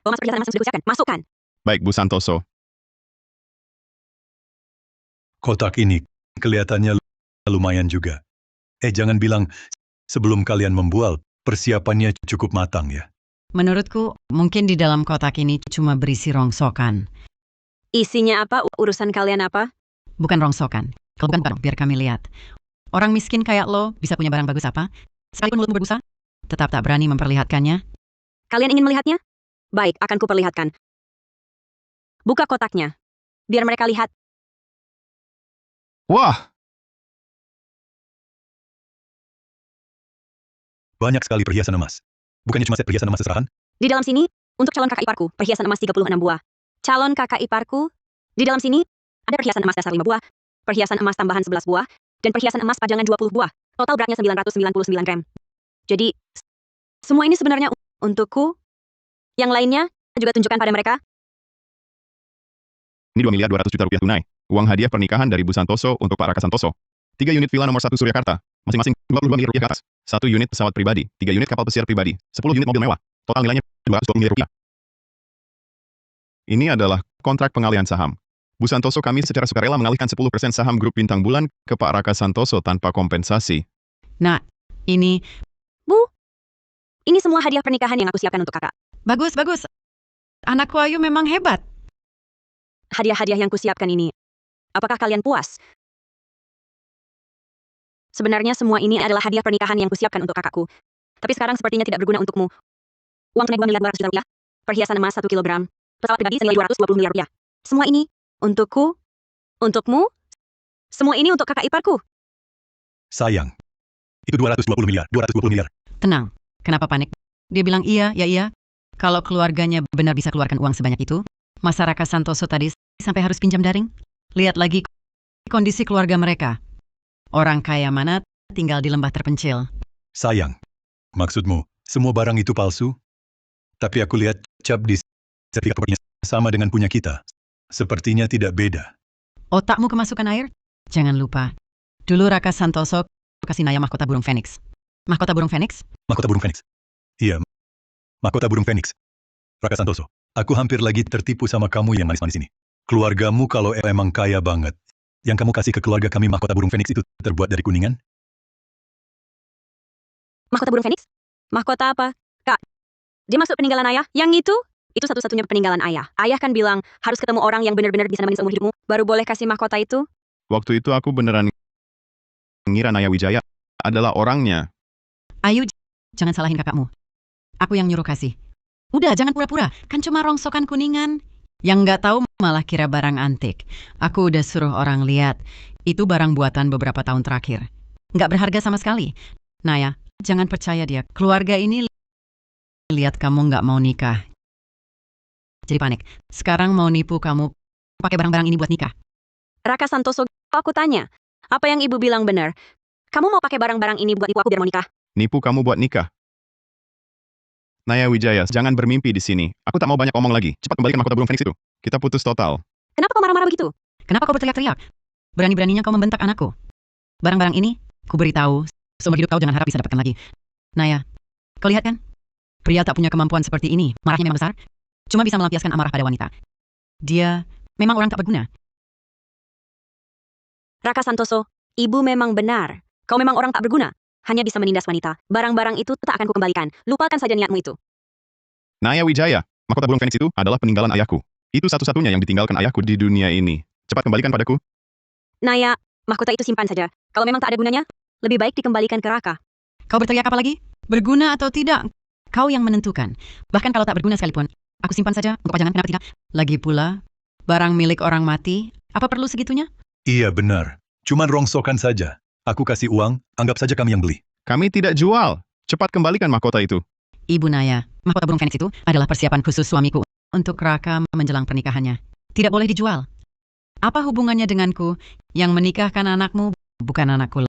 Bawa mas perhiasan emas yang sudah kusiapkan, masukkan. Baik, Bu Santoso. Kotak ini kelihatannya lumayan juga. Jangan bilang sebelum kalian membual, persiapannya cukup matang ya. Menurutku, mungkin di dalam kotak ini cuma berisi rongsokan. Isinya apa? Urusan kalian apa? Bukan rongsokan. Kalau bukan, biar kami lihat. Orang miskin kayak lo bisa punya barang bagus apa? Sekalipun mulutmu berbusa, tetap tak berani memperlihatkannya. Kalian ingin melihatnya? Baik, akan kuperlihatkan. Buka kotaknya. Biar mereka lihat. Wah, Banyak sekali perhiasan emas. Bukannya cuma set perhiasan emas seserahan? Di dalam sini, untuk calon kakak iparku, perhiasan emas 36 buah. calon kakak iparku. Di dalam sini, ada perhiasan emas dasar 5 buah, perhiasan emas tambahan 11 buah, dan perhiasan emas pajangan 20 buah. Total beratnya 999 gram. Jadi, semua ini sebenarnya untukku. Yang lainnya, juga tunjukkan pada mereka. Ini 2 miliar 200 juta rupiah tunai. Uang hadiah pernikahan dari Bu Santoso untuk Pak Raka Santoso. 3 unit villa nomor 1 Suryakarta. Masing-masing 22 miliar rupiah ke atas. 1 unit pesawat pribadi. 3 unit kapal pesiar pribadi. 10 unit mobil mewah. Total nilainya 220 miliar rupiah. Ini adalah kontrak pengalihan saham. Bu Santoso kami secara sukarela mengalihkan 10% saham grup Bintang Bulan ke Pak Raka Santoso tanpa kompensasi. Nah, ini Bu, ini semua hadiah pernikahan yang aku siapkan untuk kakak. bagus. Anakku Ayu memang hebat. Hadiah-hadiah yang kusiapkan ini. Apakah kalian puas? Sebenarnya semua ini adalah hadiah pernikahan yang kusiapkan untuk kakakku. Tapi sekarang sepertinya tidak berguna untukmu. Uang tunai 2 miliar 200 juta rupiah. Perhiasan emas 1 kilogram. Pesawat pribadi senilai 220 miliar rupiah. Semua ini untukku, untukmu, semua ini untuk kakak iparku. Sayang. Itu 220 miliar. Tenang, kenapa panik? Dia bilang iya, ya iya. Kalau keluarganya benar bisa keluarkan uang sebanyak itu, masa Raka Santoso tadi sampai harus pinjam daring? Lihat lagi kondisi keluarga mereka. Orang kaya mana tinggal di lembah terpencil. Sayang. Maksudmu, semua barang itu palsu? Tapi aku lihat cap di sertifikat propertinya sama dengan punya kita. Sepertinya tidak beda. Otakmu kemasukan air? Jangan lupa. Dulu Raka Santoso kasih Naya mahkota burung Phoenix. Mahkota burung Phoenix? Mahkota burung Phoenix. Iya. Mahkota burung Phoenix. Raka Santoso, aku hampir lagi tertipu sama kamu yang manis-manis ini. Keluargamu kalau emang kaya banget. Yang kamu kasih ke keluarga kami mahkota burung Phoenix itu terbuat dari kuningan? Mahkota burung Phoenix? Mahkota apa? Kak, dia maksud peninggalan ayah? Yang itu satu-satunya peninggalan ayah. Ayah kan bilang, harus ketemu orang yang benar-benar bisa nemenin seumur hidupmu, baru boleh kasih mahkota itu. Waktu itu aku beneran ngira Naya Wijaya adalah orangnya. Ayu, jangan salahin kakakmu. Aku yang nyuruh kasih. Udah, jangan pura-pura. Kan cuma rongsokan kuningan. Yang nggak tahu malah kira barang antik. Aku udah suruh orang lihat. Itu barang buatan beberapa tahun terakhir. Nggak berharga sama sekali. Naya, jangan percaya dia. Keluarga ini lihat kamu nggak mau nikah. Jadi panik. Sekarang mau nipu kamu pakai barang-barang ini buat nikah. Raka Santoso, aku tanya, apa yang ibu bilang benar? Kamu mau pakai barang-barang ini buat nipu aku biar mau nikah? Nipu kamu buat nikah. Naya Wijaya, jangan bermimpi di sini. Aku tak mau banyak omong lagi. Cepat kembalikan mahkota burung Phoenix itu. Kita putus total. Kenapa kau marah-marah begitu? Kenapa kau berteriak-teriak? Berani-beraninya kau membentak anakku. Barang-barang ini, ku beritahu, seumur hidup kau jangan harap bisa dapatkan lagi. Naya, kau lihat kan? Pria tak punya kemampuan seperti ini, marahnya memang besar. Cuma bisa melampiaskan amarah pada wanita. Dia memang orang tak berguna. Raka Santoso, ibu memang benar. Kau memang orang tak berguna. Hanya bisa menindas wanita. Barang-barang itu tak akan kukembalikan. Lupakan saja niatmu itu. Naya Wijaya, mahkota burung Phoenix itu adalah peninggalan ayahku. Itu satu-satunya yang ditinggalkan ayahku di dunia ini. Cepat kembalikan padaku. Naya, mahkota itu simpan saja. Kalau memang tak ada gunanya, lebih baik dikembalikan ke Raka. Kau berteriak apa lagi? Berguna atau tidak? Kau yang menentukan. Bahkan kalau tak berguna sekalipun, aku simpan saja untuk pajangan, kenapa tidak? Lagi pula, barang milik orang mati, apa perlu segitunya? Iya benar. Cuman rongsokan saja. Aku kasih uang, anggap saja kami yang beli. Kami tidak jual. Cepat kembalikan mahkota itu. Ibu Naya, mahkota burung Phoenix itu adalah persiapan khusus suamiku untuk Raka menjelang pernikahannya. Tidak boleh dijual. Apa hubungannya denganku? Yang menikahkan anakmu bukan anakku.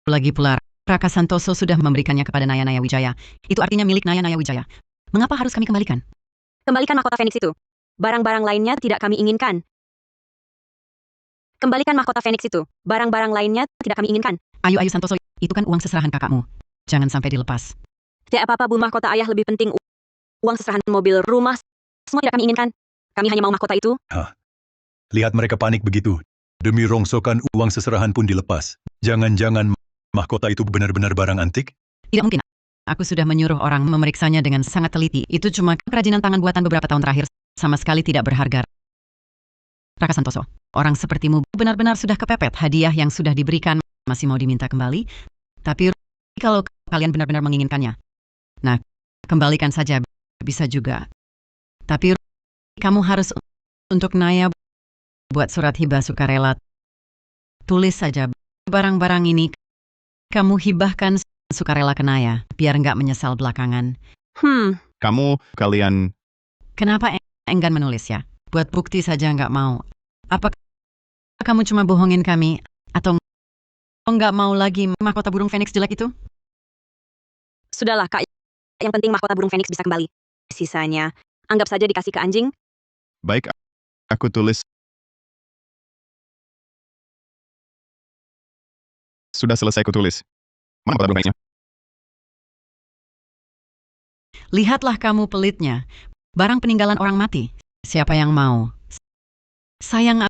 Lagi pula, Raka Santoso sudah memberikannya kepada Naya Wijaya. Itu artinya milik Naya Wijaya. Mengapa harus kami kembalikan? Kembalikan mahkota Phoenix itu. Barang-barang lainnya tidak kami inginkan. Kembalikan mahkota Phoenix itu. Barang-barang lainnya tidak kami inginkan. Ayu Santoso, itu kan uang seserahan kakakmu. Jangan sampai dilepas. Tidak apa-apa, Bu. Mahkota ayah lebih penting. Uang seserahan mobil, rumah, semua tidak kami inginkan. Kami hanya mau mahkota itu. Lihat mereka panik begitu. Demi rongsokan uang seserahan pun dilepas. Jangan-jangan mahkota itu benar-benar barang antik? Tidak mungkin. Aku sudah menyuruh orang memeriksanya dengan sangat teliti. Itu cuma kerajinan tangan buatan beberapa tahun terakhir. Sama sekali tidak berharga. Raka Santoso, orang sepertimu benar-benar sudah kepepet. Hadiah yang sudah diberikan masih mau diminta kembali. Tapi kalau kalian benar-benar menginginkannya, nah, kembalikan saja, bisa juga. Tapi kamu harus untuk Naya buat surat hibah sukarela. Tulis saja, barang-barang ini kamu hibahkan sukarela ke Naya, biar nggak menyesal belakangan. Kalian... Kenapa enggan menulis ya? buat bukti saja nggak mau. Apa kamu cuma bohongin kami? Atau nggak mau lagi mahkota burung Phoenix jelek itu? Sudahlah, Kak. Yang penting mahkota burung Phoenix bisa kembali. Sisanya, anggap saja dikasih ke anjing. Baik, aku tulis. Sudah selesai kutulis. Mana mahkota burung Phoenix-nya? Lihatlah kamu pelitnya. Barang peninggalan orang mati. Siapa yang mau? Sayang,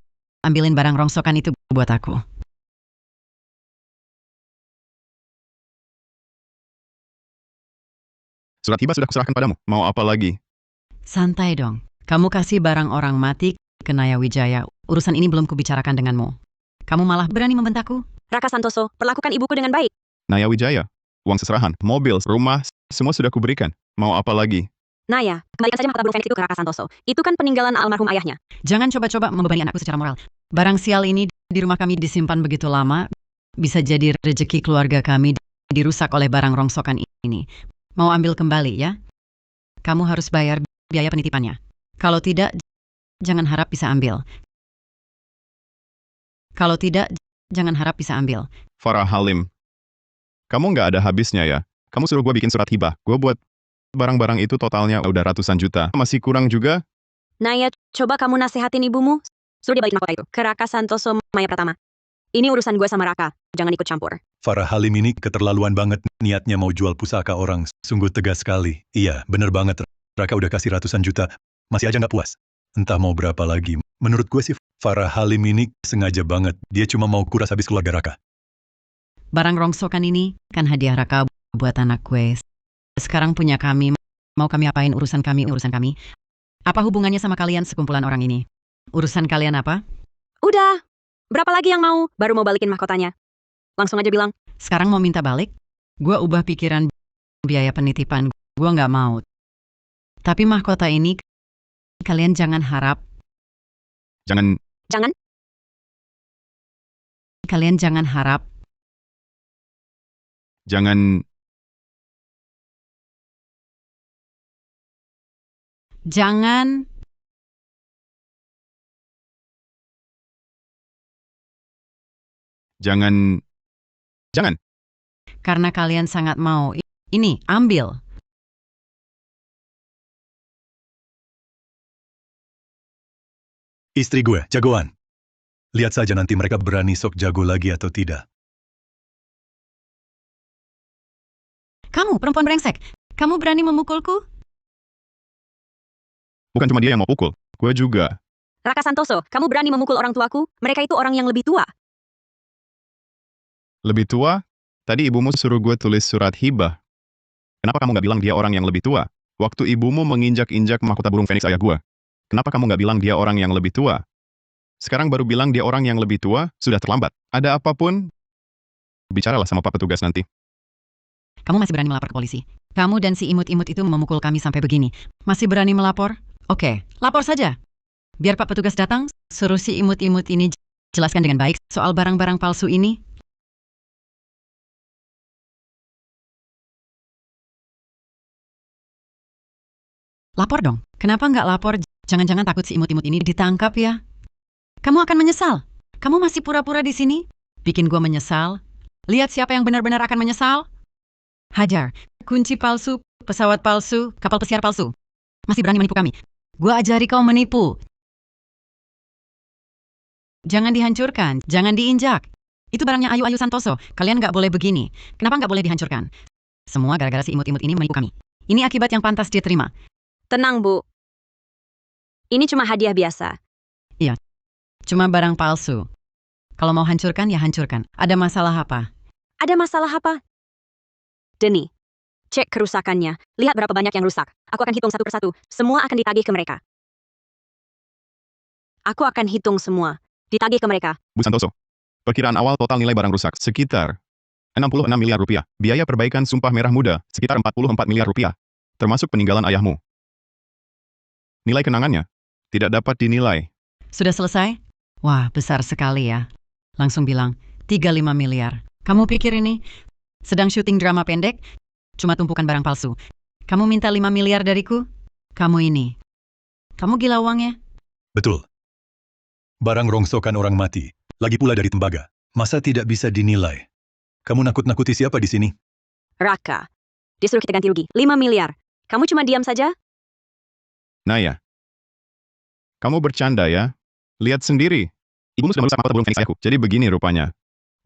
ambilin barang rongsokan itu buat aku. Surat hibah sudah kuserahkan padamu. Mau apa lagi? Santai dong. Kamu kasih barang orang mati ke Naya Wijaya. Urusan ini belum kubicarakan denganmu. Kamu malah berani membentakku? Raka Santoso, perlakukan ibuku dengan baik. Naya Wijaya. Uang seserahan, mobil, rumah, semua sudah kuberikan. Mau apa lagi? Naya, kembalikan saja mahkota burung Phoenix itu ke Raka Santoso. Itu kan peninggalan almarhum ayahnya. Jangan coba-coba membebani anakku secara moral. Barang sial ini di rumah kami disimpan begitu lama, bisa jadi rezeki keluarga kami dirusak oleh barang rongsokan ini. Mau ambil kembali ya? Kamu harus bayar biaya penitipannya. Kalau tidak, jangan harap bisa ambil. Kalau tidak, jangan harap bisa ambil. Farah Halim. Kamu nggak ada habisnya ya? Kamu suruh gue bikin surat hibah. Gue buat barang-barang itu totalnya udah ratusan juta. Masih kurang juga? Naya, coba kamu nasehatin ibumu. Suruh dia balikin mahkota itu ke Raka Santoso Maya Pratama. Ini urusan gue sama Raka. Jangan ikut campur. Farah Halim ini keterlaluan banget, niatnya mau jual pusaka orang, sungguh tegas sekali. Iya, bener banget, Raka udah kasih ratusan juta, masih aja nggak puas. Entah mau berapa lagi. Menurut gue sih, Farah Halim ini sengaja banget, dia cuma mau kuras habis keluarga Raka. Barang rongsokan ini kan hadiah Raka buat anak gue. Sekarang punya kami, mau kami apain urusan kami. Apa hubungannya sama kalian sekumpulan orang ini? Urusan kalian apa? Udah. Berapa lagi yang mau? Baru mau balikin mahkotanya. Langsung aja bilang. Sekarang mau minta balik? Gue ubah pikiran biaya penitipan. Gue nggak mau. Tapi mahkota ini, kalian jangan harap. Jangan. Kalian jangan harap. Jangan. Jangan. Jangan. Karena kalian sangat mau. Ini, ambil. Istri gue, jagoan. Lihat saja nanti mereka berani sok jago lagi atau tidak. Kamu, perempuan brengsek. Kamu berani memukulku? Bukan cuma dia yang mau pukul. Gue juga. Raka Santoso, kamu berani memukul orang tuaku? Mereka itu orang yang lebih tua. Lebih tua? Tadi ibumu suruh gue tulis surat hibah. Kenapa kamu nggak bilang dia orang yang lebih tua? Waktu ibumu menginjak-injak mahkota burung Phoenix ayah gue. Kenapa kamu nggak bilang dia orang yang lebih tua? Sekarang baru bilang dia orang yang lebih tua, sudah terlambat. Ada apapun, bicaralah sama Pak Petugas nanti. Kamu masih berani melapor ke polisi? Kamu dan si imut-imut itu memukul kami sampai begini. Masih berani melapor? Oke, lapor saja. Biar Pak Petugas datang, suruh si imut-imut ini jelaskan dengan baik soal barang-barang palsu ini. Lapor dong. Kenapa nggak lapor? Jangan-jangan takut si imut-imut ini ditangkap ya? Kamu akan menyesal. Kamu masih pura-pura di sini? Bikin gua menyesal. Lihat siapa yang benar-benar akan menyesal. Hajar, kunci palsu, pesawat palsu, kapal pesiar palsu. Masih berani menipu kami. Gua ajari kau menipu. Jangan dihancurkan, jangan diinjak. Itu barangnya Ayu Santoso. Kalian nggak boleh begini. Kenapa nggak boleh dihancurkan? Semua gara-gara si imut-imut ini menipu kami. Ini akibat yang pantas dia terima. Tenang, Bu. Ini cuma hadiah biasa. Cuma barang palsu. Kalau mau hancurkan, ya hancurkan. Ada masalah apa? Ada masalah apa? Denny, cek kerusakannya. Lihat berapa banyak yang rusak. Aku akan hitung satu persatu. Semua akan ditagih ke mereka. Aku akan hitung semua. Ditagih ke mereka. Bu Santoso, perkiraan awal total nilai barang rusak sekitar 66 miliar rupiah. Biaya perbaikan Sumpah Merah Muda sekitar 44 miliar rupiah. Termasuk peninggalan ayahmu. Nilai kenangannya tidak dapat dinilai. Sudah selesai? Wah, besar sekali ya. Langsung bilang, 35 miliar. Kamu pikir ini sedang syuting drama pendek? Cuma tumpukan barang palsu. Kamu minta 5 miliar dariku? Kamu ini. Kamu gila uangnya? Betul. Barang rongsokan orang mati, lagi pula dari tembaga. Masa tidak bisa dinilai? Kamu nakut-nakuti siapa di sini? Raka. Dia suruh kita ganti rugi. 5 miliar. Kamu cuma diam saja? Naya, kamu bercanda ya? Lihat sendiri. Ibumu sudah merusak mahkota burung Fenix ayahku. Jadi begini rupanya.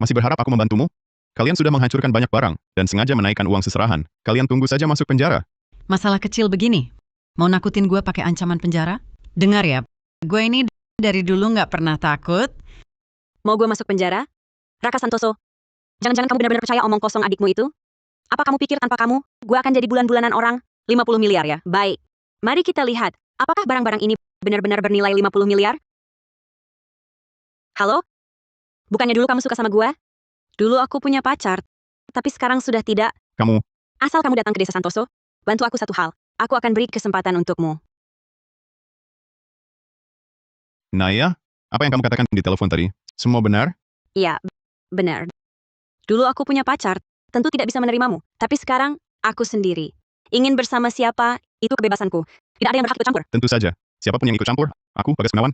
Masih berharap aku membantumu? Kalian sudah menghancurkan banyak barang, dan sengaja menaikkan uang seserahan. Kalian tunggu saja masuk penjara. Masalah kecil begini. Mau nakutin gue pakai ancaman penjara? Dengar ya, gue ini dari dulu nggak pernah takut. Mau gue masuk penjara? Raka Santoso, jangan-jangan kamu benar-benar percaya omong kosong adikmu itu? Apa kamu pikir tanpa kamu, gue akan jadi bulan-bulanan orang? 50 miliar ya? Baik. Mari kita lihat, apakah barang-barang ini benar-benar bernilai 50 miliar? Halo? Bukannya dulu kamu suka sama gue? Dulu aku punya pacar, tapi sekarang sudah tidak. Kamu, Asal kamu datang ke desa Santoso, bantu aku satu hal. Aku akan beri kesempatan untukmu. Naya, apa yang kamu katakan di telepon tadi? Semua benar? Iya, benar. Dulu aku punya pacar, tentu tidak bisa menerimamu. Tapi sekarang, aku sendiri. Ingin bersama siapa, itu kebebasanku. Tidak ada yang berhak ikut campur. Tentu saja. Siapapun yang ikut campur, aku, Bagas Gunawan.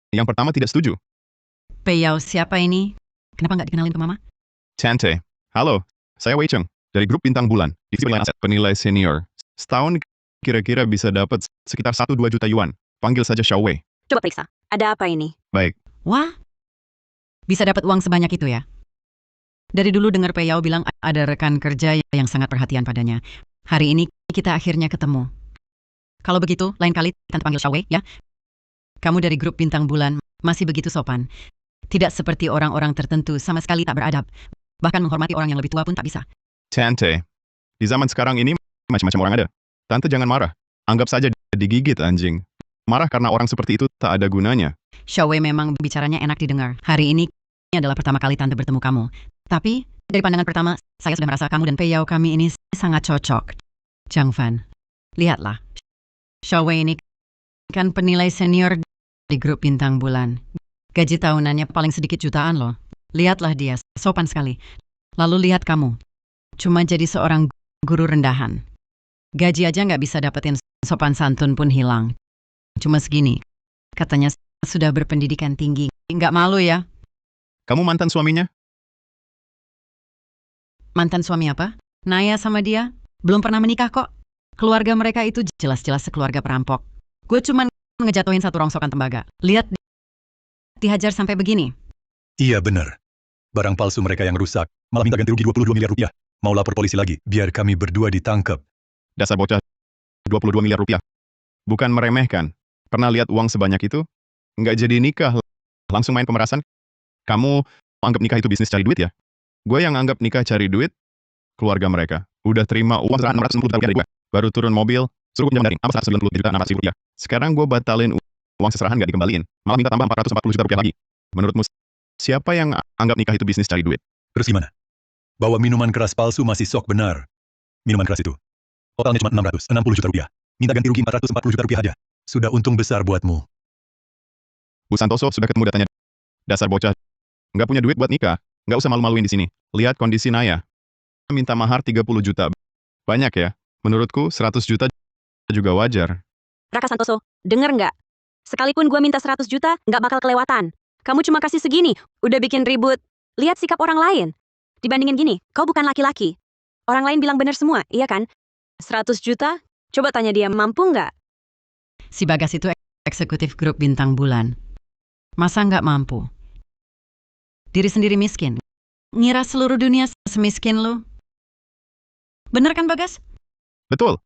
Yang pertama tidak setuju. Peyau siapa ini? Kenapa nggak dikenalin ke mama? Tante. Halo, saya Wei Cheng, dari grup Bintang Bulan, divisi penilaian aset, penilai senior. Setahun kira-kira bisa dapat sekitar 1-2 juta yuan. Panggil saja Xiao Wei. Coba periksa, ada apa ini? Baik, Wah, bisa dapat uang sebanyak itu ya? Dari dulu dengar Peyau bilang ada rekan kerja yang sangat perhatian padanya. Hari ini kita akhirnya ketemu. Kalau begitu, lain kali Tante panggil Xiao Wei, ya? Kamu dari grup Bintang Bulan masih begitu sopan. Tidak seperti orang-orang tertentu, sama sekali tak beradab. Bahkan menghormati orang yang lebih tua pun tak bisa. Tante. Di zaman sekarang ini, macam-macam orang ada. Tante jangan marah. Anggap saja digigit anjing. Marah karena orang seperti itu tak ada gunanya. Xiao Wei memang bicaranya enak didengar. Hari ini adalah pertama kali Tante bertemu kamu. Tapi, dari pandangan pertama, saya sudah merasa kamu dan Peyau kami ini sangat cocok. Zhang Fan, lihatlah. Xiao Wei ini kan penilai senior di grup Bintang Bulan. Gaji tahunannya paling sedikit jutaan loh. Lihatlah dia, sopan sekali. Lalu lihat kamu, cuma jadi seorang guru rendahan. Gaji aja nggak bisa dapetin, sopan santun pun hilang. Cuma segini, katanya sudah berpendidikan tinggi. Nggak malu ya? Kamu mantan suaminya? Mantan suami apa? Naya sama dia? Belum pernah menikah kok. Keluarga mereka itu jelas-jelas sekeluarga perampok. Gue cuma ngejatuhin satu rongsokan tembaga. Lihat, dihajar sampai begini. Iya benar. Barang palsu mereka yang rusak, malah minta ganti rugi 22 miliar rupiah. Mau lapor polisi lagi, biar kami berdua ditangkap. Dasar bocah. 22 miliar rupiah. Bukan meremehkan. Pernah lihat uang sebanyak itu? Nggak jadi nikah, langsung main pemerasan. Kamu anggap nikah itu bisnis cari duit ya? Gue yang anggap nikah cari duit, keluarga mereka. Udah terima uang serahan 660 juta rupiah dari gue. Baru turun mobil, suruh gue jam daring, apa 190 juta 600 ribu rupiah. Sekarang gue batalin uang seserahan nggak dikembaliin. Malah minta tambah 440 juta rupiah lagi. Menurutmu, siapa yang anggap nikah itu bisnis cari duit? Terus gimana? Bahwa minuman keras palsu masih sok benar. Minuman keras itu. Totalnya cuma 660 juta rupiah. Minta ganti rugi 440 juta rupiah aja. Sudah untung besar buatmu. Bu Santoso sudah ketemu datanya. Dasar bocah. Nggak punya duit buat nikah. Nggak usah malu-maluin di sini. Lihat kondisi Naya. Minta mahar 30 juta. Banyak ya? Menurutku 100 juta juga wajar. Raka Santoso, denger nggak? Sekalipun gue minta 100 juta, nggak bakal kelewatan. Kamu cuma kasih segini, udah bikin ribut. Lihat sikap orang lain. Dibandingin gini, kau bukan laki-laki. Orang lain bilang benar semua, iya kan? 100 juta? Coba tanya dia, mampu nggak? Si Bagas itu eksekutif grup Bintang Bulan. Masa nggak mampu? Diri sendiri miskin. Ngira seluruh dunia semiskin lu. Bener kan Bagas? Betul.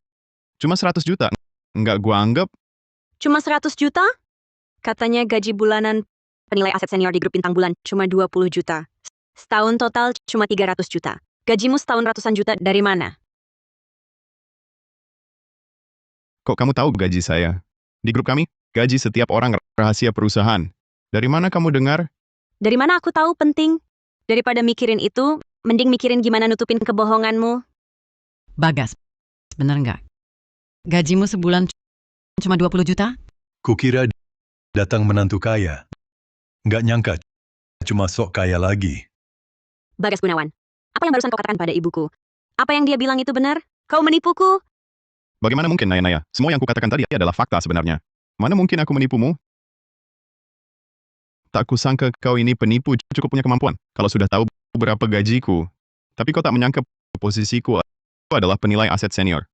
Cuma 100 juta. Nggak gua anggap. Cuma 100 juta? Katanya gaji bulanan penilai aset senior di grup Bintang Bulan cuma 20 juta. Setahun total cuma 300 juta. Gajimu setahun ratusan juta dari mana? Kok kamu tahu gaji saya? Di grup kami, gaji setiap orang rahasia perusahaan. Dari mana kamu dengar? Dari mana aku tahu penting? Daripada mikirin itu, mending mikirin gimana nutupin kebohonganmu. Bagas, bener nggak? Gajimu sebulan cuma 20 juta? Kukira datang menantu kaya. Nggak nyangka, cuma sok kaya lagi. Bagas Gunawan, apa yang barusan kau katakan pada ibuku? Apa yang dia bilang itu benar? Kau menipuku? Bagaimana mungkin, Naya-Naya? Semua yang kukatakan tadi adalah fakta sebenarnya. Mana mungkin aku menipumu? Tak kusangka kau ini penipu cukup punya kemampuan. Kalau sudah tahu berapa gajiku. Tapi kau tak menyangka posisiku adalah penilai aset senior.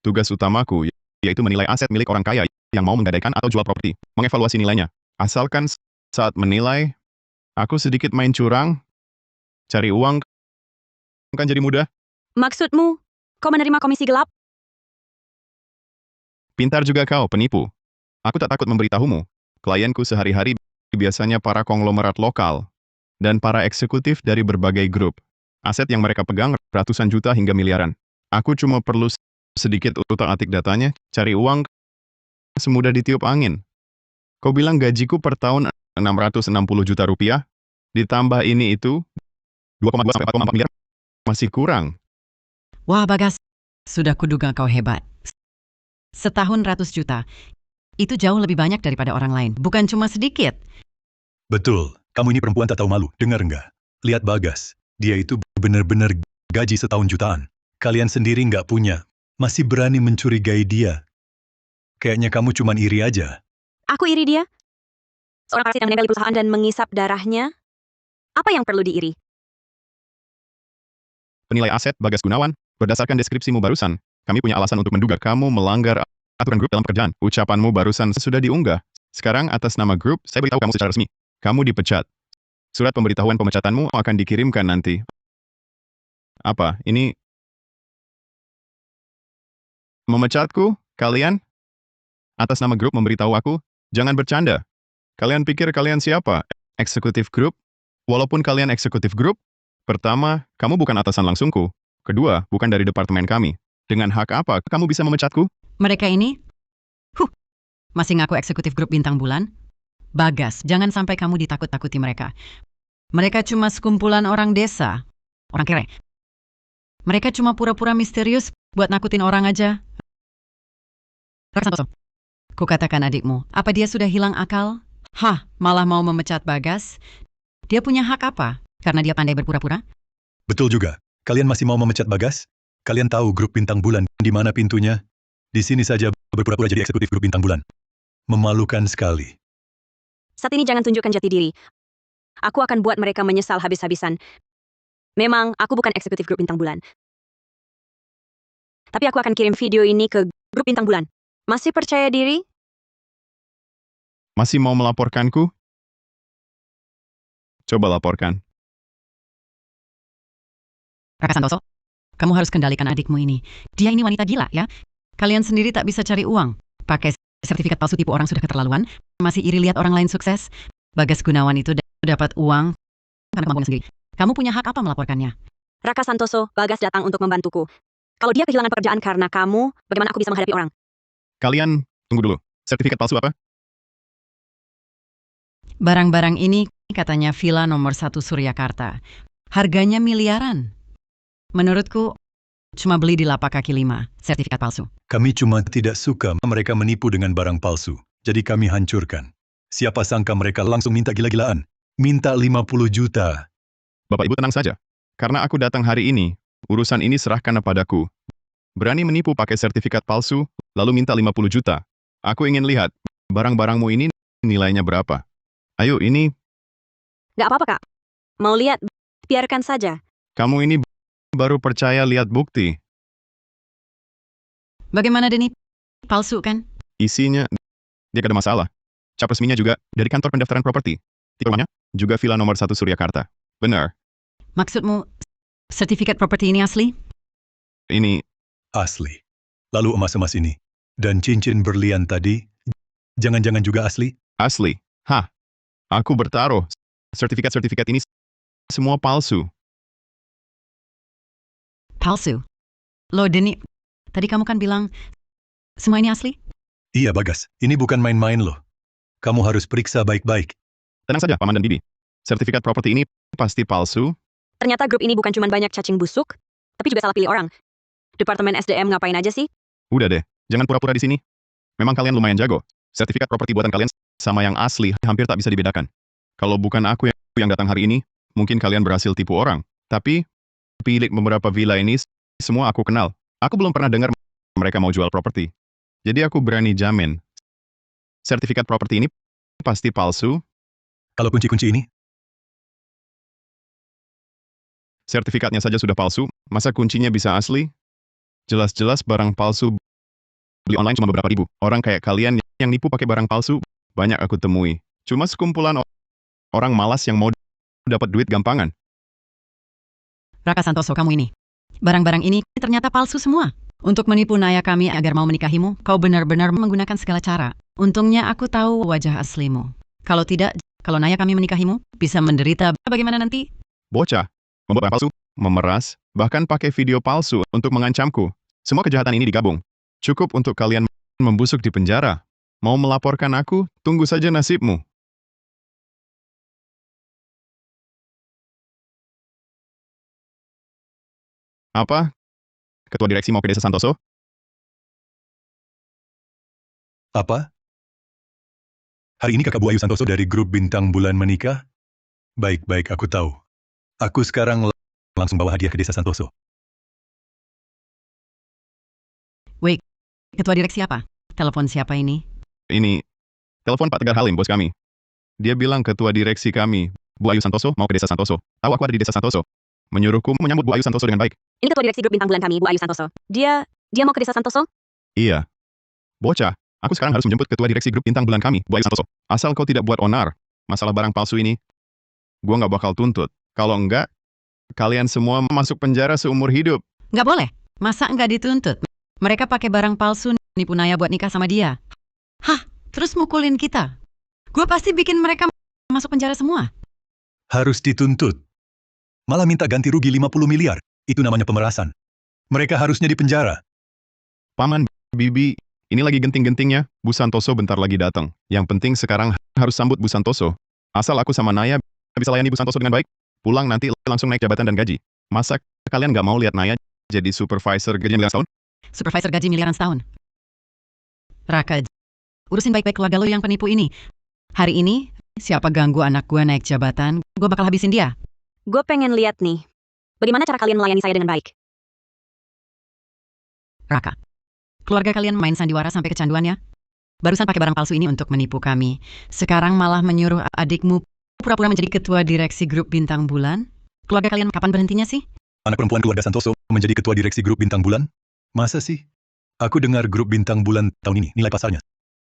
Tugas utamaku yaitu menilai aset milik orang kaya yang mau menggadaikan atau jual properti, mengevaluasi nilainya. Asalkan saat menilai, aku sedikit main curang, cari uang kan jadi mudah. Maksudmu, kau menerima komisi gelap? Pintar juga kau, penipu. Aku tak takut memberitahumu. Klienku sehari-hari biasanya para konglomerat lokal dan para eksekutif dari berbagai grup. Aset yang mereka pegang ratusan juta hingga miliaran. Aku cuma perlu sedikit utak-atik datanya, cari uang semudah ditiup angin. Kau bilang gajiku per tahun 660 juta rupiah, ditambah ini itu 2,2 sampai 4,4 miliar, masih kurang. Wah Bagas, sudah kuduga kau hebat. Setahun 100 juta. Itu jauh lebih banyak daripada orang lain. Bukan cuma sedikit. Betul, kamu ini perempuan tak tahu malu, dengar nggak? Lihat Bagas, dia itu benar-benar gaji setahun jutaan. Kalian sendiri nggak punya, masih berani mencurigai dia. Kayaknya kamu cuman iri aja. Aku iri dia? Seorang parasit yang menempel di perusahaan dan mengisap darahnya? Apa yang perlu diiri? Penilai aset Bagas Gunawan, berdasarkan deskripsimu barusan, kami punya alasan untuk menduga kamu melanggar aturan grup dalam pekerjaan. Ucapanmu barusan sudah diunggah. Sekarang atas nama grup, saya beritahu kamu secara resmi. Kamu dipecat. Surat pemberitahuan pemecatanmu akan dikirimkan nanti. Apa, ini? Memecatku, kalian? Atas nama grup memberitahu aku, jangan bercanda. Kalian pikir kalian siapa? Eksekutif grup? Walaupun kalian eksekutif grup, pertama, kamu bukan atasan langsungku. Kedua, bukan dari departemen kami. Dengan hak apa kamu bisa memecatku? Mereka ini, masih ngaku eksekutif grup Bintang Bulan? Bagas, jangan sampai kamu ditakut-takuti mereka. Mereka cuma sekumpulan orang desa, orang kere. Mereka cuma pura-pura misterius buat nakutin orang aja. Raka Santoso, kukatakan adikmu, apa dia sudah hilang akal? Hah, malah mau memecat Bagas? Dia punya hak apa? Karena dia pandai berpura-pura? Betul juga, kalian masih mau memecat Bagas? Kalian tahu grup Bintang Bulan di mana pintunya? Di sini saja berpura-pura jadi eksekutif grup Bintang Bulan. Memalukan sekali. Saat ini jangan tunjukkan jati diri. Aku akan buat mereka menyesal habis-habisan. Memang, aku bukan eksekutif grup Bintang Bulan. Tapi aku akan kirim video ini ke grup Bintang Bulan. Masih percaya diri? Masih mau melaporkanku? Coba laporkan. Raka Santoso, kamu harus kendalikan adikmu ini. Dia ini wanita gila ya. Kalian sendiri tak bisa cari uang. Pakai sertifikat palsu tipu orang sudah keterlaluan. Masih iri lihat orang lain sukses. Bagas Gunawan itu dapat uang karena kemampuannya sendiri. Kamu punya hak apa melaporkannya? Raka Santoso, Bagas datang untuk membantuku. Kalau dia kehilangan pekerjaan karena kamu, bagaimana aku bisa menghadapi orang? Kalian, tunggu dulu. Sertifikat palsu apa? Barang-barang ini katanya villa nomor 1 Suryakarta. Harganya miliaran. Menurutku, cuma beli di lapak kaki 5, sertifikat palsu. Kami cuma tidak suka mereka menipu dengan barang palsu. Jadi kami hancurkan. Siapa sangka mereka langsung minta gila-gilaan. Minta 50 juta. Bapak Ibu tenang saja. Karena aku datang hari ini, urusan ini serahkan padaku. Berani menipu pakai sertifikat palsu, lalu minta 50 juta. Aku ingin lihat, barang-barangmu ini nilainya berapa. Ayo ini, Gak apa-apa, Kak. Mau lihat? Biarkan saja. kamu ini baru percaya lihat bukti. Bagaimana Deni? Palsu kan? Isinya, dia gak ada masalah. Cap resminya juga dari kantor pendaftaran properti. Tipe rumahnya juga villa nomor 1 Suryakarta. Benar, Maksudmu, sertifikat properti ini asli? ini Asli. Lalu emas-emas ini. Dan cincin berlian tadi, jangan-jangan juga asli? asli. Hah, aku bertaruh. Sertifikat-sertifikat ini semua palsu. Palsu? Loh Deni, tadi kamu kan bilang semua ini asli? Iya Bagas, ini bukan main-main loh. Kamu harus periksa baik-baik. Tenang saja, Paman dan Bibi. Sertifikat properti ini pasti palsu. Ternyata grup ini bukan cuma banyak cacing busuk, tapi juga salah pilih orang. Departemen SDM ngapain aja sih? Udah deh, jangan pura-pura di sini. Memang kalian lumayan jago. Sertifikat properti buatan kalian sama yang asli hampir tak bisa dibedakan. Kalau bukan aku yang datang hari ini, mungkin kalian berhasil tipu orang. Tapi, pemilik beberapa villa ini semua aku kenal. Aku belum pernah dengar mereka mau jual properti. Jadi aku berani jamin. Sertifikat properti ini pasti palsu. Kalau kunci-kunci ini, Sertifikatnya saja sudah palsu, masa kuncinya bisa asli? Jelas-jelas barang palsu beli online cuma beberapa ribu. Orang kayak kalian yang nipu pakai barang palsu, banyak aku temui. Cuma sekumpulan orang malas yang mau dapat duit gampangan. Raka Santoso, kamu ini. Barang-barang ini ternyata palsu semua. Untuk menipu Naya kami agar mau menikahimu, kau benar-benar menggunakan segala cara. Untungnya aku tahu wajah aslimu. Kalau tidak, kalau Naya kami menikahimu, bisa menderita. Bagaimana nanti? Bocah, membuat barang palsu, memeras, bahkan pakai video palsu untuk mengancamku. Semua kejahatan ini digabung. Cukup untuk kalian membusuk di penjara. Mau melaporkan aku, tunggu saja nasibmu. Apa? Ketua direksi mau ke Desa Santoso? apa? Hari ini kakak Bu Ayu Santoso dari grup Bintang Bulan menikah? Baik-baik, aku tahu. Aku sekarang langsung bawa hadiah ke Desa Santoso. Wait, ketua direksi apa? Telepon siapa ini? Ini, telepon Pak Tegar Halim, bos kami. Dia bilang ketua direksi kami, Bu Ayu Santoso, mau ke Desa Santoso. Tahu aku ada di Desa Santoso. Menyuruhku menyambut Bu Ayu Santoso dengan baik. Ini ketua direksi grup bintang bulan kami, Bu Ayu Santoso. Dia mau ke Desa Santoso? Iya. Bocah, aku sekarang harus menjemput ketua direksi grup bintang bulan kami, Bu Ayu Santoso. Asal kau tidak buat onar. Masalah barang palsu ini, gua nggak bakal tuntut. Kalau enggak, kalian semua masuk penjara seumur hidup. Nggak boleh. Masa nggak dituntut? Mereka pakai barang palsu nipu Naya buat nikah sama dia. Hah? Terus mukulin kita? Gue pasti bikin mereka masuk penjara semua. Harus dituntut. Malah minta ganti rugi 50 miliar. Itu namanya pemerasan. Mereka harusnya dipenjara. Paman, Bibi, ini lagi genting-gentingnya, Bu Santoso bentar lagi datang. Yang penting sekarang harus sambut Bu Santoso. Asal aku sama Naya bisa layani Bu Santoso dengan baik, pulang nanti langsung naik jabatan dan gaji. Masa kalian nggak mau lihat Naya jadi supervisor gaji miliaran setahun? Supervisor gaji miliaran setahun. Raka, urusin baik-baik keluarga lo yang penipu ini. Hari ini, siapa ganggu anak gue naik jabatan, gue bakal habisin dia. Gue pengen lihat nih, bagaimana cara kalian melayani saya dengan baik. Raka, keluarga kalian main sandiwara sampai kecanduan ya? Barusan pakai barang palsu ini untuk menipu kami. Sekarang malah menyuruh adikmu pura-pura menjadi ketua direksi grup Bintang Bulan. Keluarga kalian kapan berhentinya sih? Anak perempuan keluarga Santoso menjadi ketua direksi grup Bintang Bulan? Masa sih? Aku dengar grup Bintang Bulan tahun ini nilai pasarnya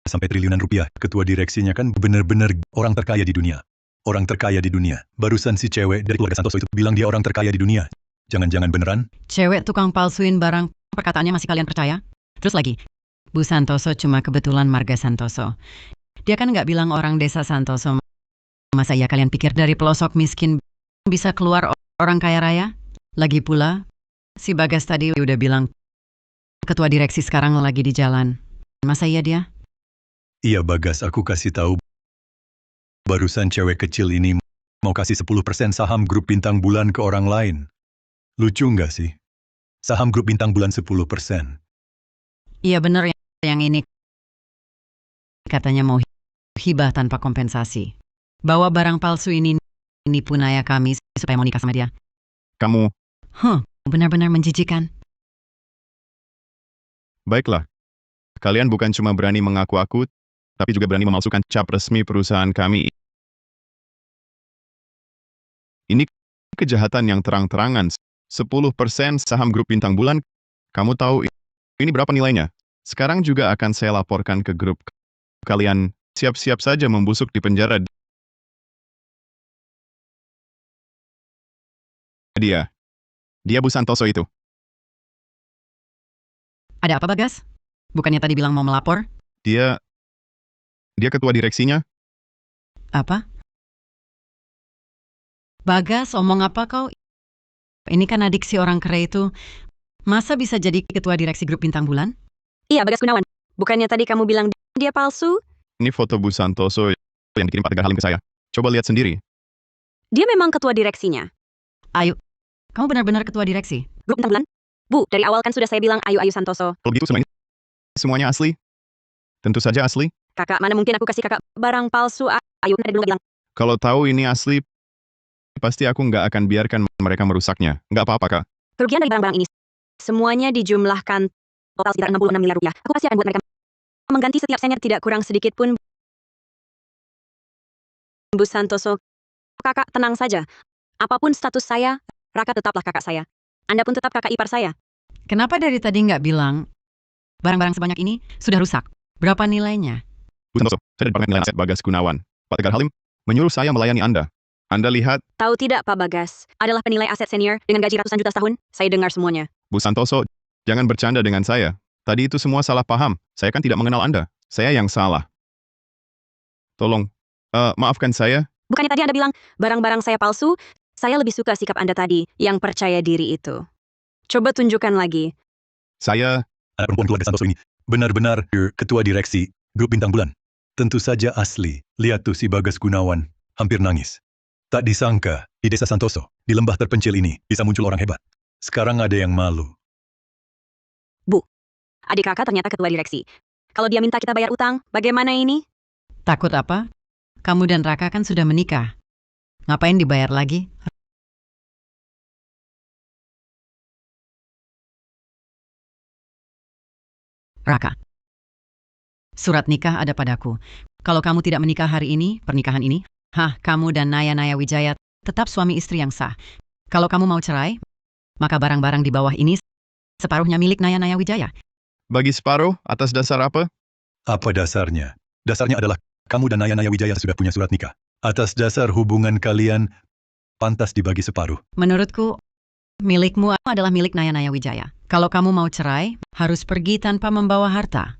sampai triliunan rupiah. Ketua direksinya kan benar-benar orang terkaya di dunia. Orang terkaya di dunia. Barusan si cewek dari keluarga Santoso itu bilang dia orang terkaya di dunia. Jangan-jangan beneran? Cewek tukang palsuin barang, perkataannya masih kalian percaya? Terus lagi, Bu Santoso cuma kebetulan marga Santoso. Dia kan nggak bilang orang desa Santoso. Masa ya kalian pikir dari pelosok miskin bisa keluar orang kaya raya? Lagi pula, si Bagas tadi udah bilang ketua direksi sekarang lagi di jalan. Masa iya dia? Iya Bagas, aku kasih tahu. Barusan cewek kecil ini mau kasih 10% saham grup Bintang Bulan ke orang lain. Lucu nggak sih? Saham grup Bintang Bulan 10%. Iya bener yang ini. Katanya mau hibah tanpa kompensasi. Bawa barang palsu ini nipu Naya kami supaya mau nikah sama dia. Kamu, Benar-benar menjijikan. baiklah. Kalian bukan cuma berani mengaku aku, tapi juga berani memalsukan cap resmi perusahaan kami. Ini kejahatan yang terang-terangan. 10% saham grup Bintang Bulan. Kamu tahu ini berapa nilainya? Sekarang juga akan saya laporkan ke grup. Kalian siap-siap saja membusuk di penjara. Dia Bu Santoso itu. Ada apa Bagas? Bukannya tadi bilang mau melapor? Dia ketua direksinya. Apa? Bagas, omong apa kau? Ini kan adik si orang kere itu. Masa bisa jadi ketua direksi grup Bintang Bulan? Iya, Bagas Gunawan. Bukannya tadi kamu bilang dia palsu? Ini foto Bu Santoso yang dikirim Pak Tegar Halim ke saya. Coba lihat sendiri. Dia memang ketua direksinya. Ayo, kamu benar-benar ketua direksi? Grup bintang bulan? Bu, dari awal kan sudah saya bilang Ayu Santoso. Kalau begitu semuanya asli? Tentu saja asli. Kakak, mana mungkin aku kasih kakak barang palsu. Ayu dari dulu bilang. Kalau tahu ini asli, pasti aku nggak akan biarkan mereka merusaknya. Nggak apa-apa, Kak. Kerugian dari barang-barang ini semuanya dijumlahkan total sekitar 66 miliar rupiah. Aku pasti akan buat mereka mengganti setiap senter tidak kurang sedikit pun Bu Santoso, kakak tenang saja. Apapun status saya, Raka tetaplah kakak saya. Anda pun tetap kakak ipar saya. Kenapa dari tadi nggak bilang barang-barang sebanyak ini sudah rusak? Berapa nilainya? Bu Santoso, saya dari Departemen Nilai Aset Bagas Gunawan. Pak Tegar Halim menyuruh saya melayani Anda. Anda lihat, Tahu tidak Pak Bagas, adalah penilai aset senior dengan gaji ratusan juta setahun. Saya dengar semuanya. Bu Santoso, jangan bercanda dengan saya. Tadi itu semua salah paham. Saya kan tidak mengenal Anda. Saya yang salah. Tolong, maafkan saya. Bukannya tadi Anda bilang barang-barang saya palsu? Saya lebih suka sikap Anda tadi, yang percaya diri itu. Coba tunjukkan lagi. Saya, Anak perempuan keluarga Santoso ini benar-benar ketua direksi grup Bintang Bulan. Tentu saja asli. Lihat tuh si Bagas Gunawan, hampir nangis. Tak disangka, di desa Santoso, di lembah terpencil ini, bisa muncul orang hebat. Sekarang ada yang malu. Adik kakak ternyata ketua direksi. Kalau dia minta kita bayar utang, bagaimana ini? Takut apa? Kamu dan Raka kan sudah menikah. Ngapain dibayar lagi? Raka, surat nikah ada padaku. Kalau kamu tidak menikah hari ini, pernikahan ini, kamu dan Naya Wijaya tetap suami istri yang sah. Kalau kamu mau cerai, maka barang-barang di bawah ini separuhnya milik Naya Wijaya. bagi separuh atas dasar apa? Apa dasarnya? Dasarnya adalah kamu dan Naya Wijaya sudah punya surat nikah. Atas dasar hubungan kalian, pantas dibagi separuh. Menurutku, milikmu adalah milik Naya Wijaya. Kalau kamu mau cerai, harus pergi tanpa membawa harta.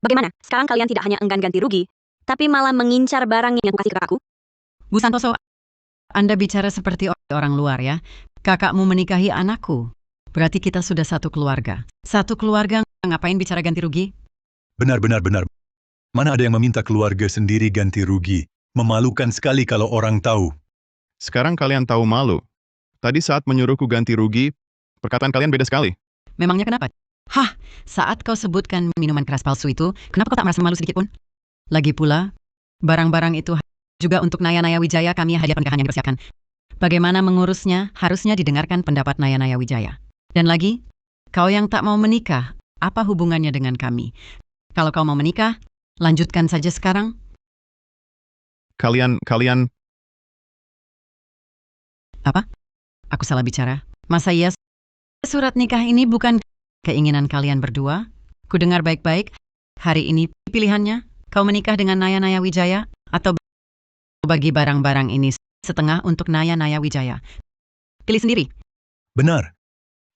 Bagaimana? Sekarang kalian tidak hanya enggan ganti rugi, tapi malah mengincar barang yang aku kasih ke kakakku? Bu Santoso, Anda bicara seperti orang luar ya. Kakakmu menikahi anakku. Berarti kita sudah satu keluarga. Satu keluarga ngapain bicara ganti rugi? Benar. Mana ada yang meminta keluarga sendiri ganti rugi? Memalukan sekali kalau orang tahu. Sekarang kalian tahu malu. Tadi saat menyuruhku ganti rugi, perkataan kalian beda sekali. Memangnya kenapa? Saat kau sebutkan minuman keras palsu itu, kenapa kau tak merasa malu sedikit pun? Lagi pula, barang-barang itu juga untuk Naya Wijaya kami hadiah pernikahan yang dipersiapkan. Bagaimana mengurusnya, harusnya didengarkan pendapat Naya Wijaya. Dan lagi, kau yang tak mau menikah, apa hubungannya dengan kami? Kalau kau mau menikah, lanjutkan saja sekarang. Kalian, Apa? Aku salah bicara. Masa iya surat nikah ini bukan keinginan kalian berdua? Kudengar baik-baik. Hari ini pilihannya, kau menikah dengan Naya Wijaya atau bagi barang-barang ini setengah untuk Naya Wijaya. Pilih sendiri. Benar.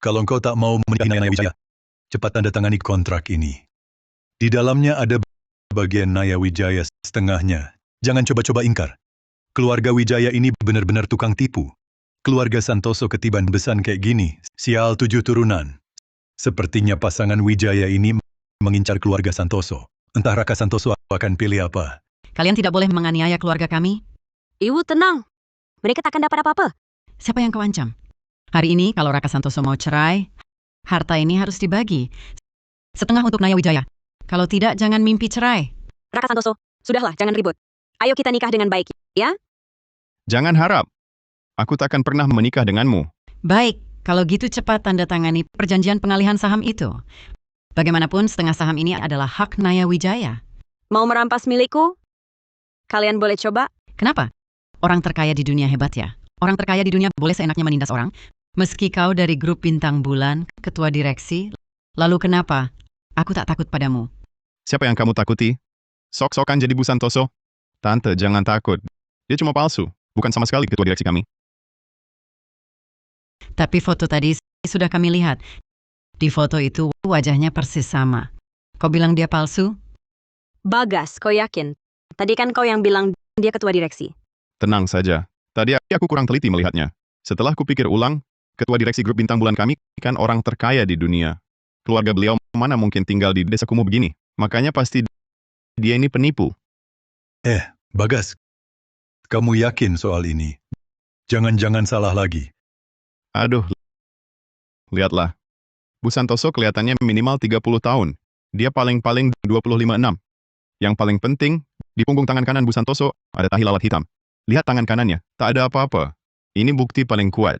Kalau engkau tak mau menikahi Naya Wijaya, cepat tanda tangani kontrak ini. Di dalamnya ada bagian Naya Wijaya setengahnya. Jangan coba-coba ingkar. Keluarga Wijaya ini benar-benar tukang tipu. Keluarga Santoso ketiban besan kayak gini, sial 7 turunan. Sepertinya pasangan Wijaya ini mengincar keluarga Santoso. Entah Raka Santoso akan pilih apa. Kalian tidak boleh menganiaya keluarga kami. Ibu tenang. Mereka takkan dapat apa-apa. Siapa yang kau ancam? Hari ini kalau Raka Santoso mau cerai, harta ini harus dibagi. Setengah untuk Naya Wijaya. Kalau tidak, jangan mimpi cerai. Raka Santoso, sudahlah, jangan ribut. Ayo kita nikah dengan baik, ya? jangan harap. Aku takkan pernah menikah denganmu. Baik, kalau gitu cepat tanda tangani perjanjian pengalihan saham itu. Bagaimanapun setengah saham ini adalah hak Naya Wijaya. Mau merampas milikku? Kalian boleh coba? Kenapa? Orang terkaya di dunia hebat ya. Orang terkaya di dunia boleh seenaknya menindas orang. Meski kau dari grup Bintang Bulan, ketua direksi, lalu kenapa? Aku tak takut padamu. Siapa yang kamu takuti? Sok-sokan jadi Bu Santoso? Tante, jangan takut. Dia cuma palsu, bukan sama sekali ketua direksi kami. Tapi foto tadi sudah kami lihat. Di foto itu wajahnya persis sama. Kau bilang dia palsu? Bagas, kau yakin? Tadi kan kau yang bilang dia ketua direksi. Tenang saja. Tadi aku kurang teliti melihatnya. Setelah kupikir ulang, ketua direksi grup Bintang Bulan kami kan orang terkaya di dunia. Keluarga beliau mana mungkin tinggal di desa kumuh begini. Makanya pasti dia ini penipu. Bagas, kamu yakin soal ini? Jangan-jangan salah lagi. Aduh. Lihatlah. Bu Santoso kelihatannya minimal 30 tahun. Dia paling-paling 25-6. Yang paling penting, di punggung tangan kanan Bu Santoso ada tahi lalat hitam. Lihat tangan kanannya, tak ada apa-apa. Ini bukti paling kuat.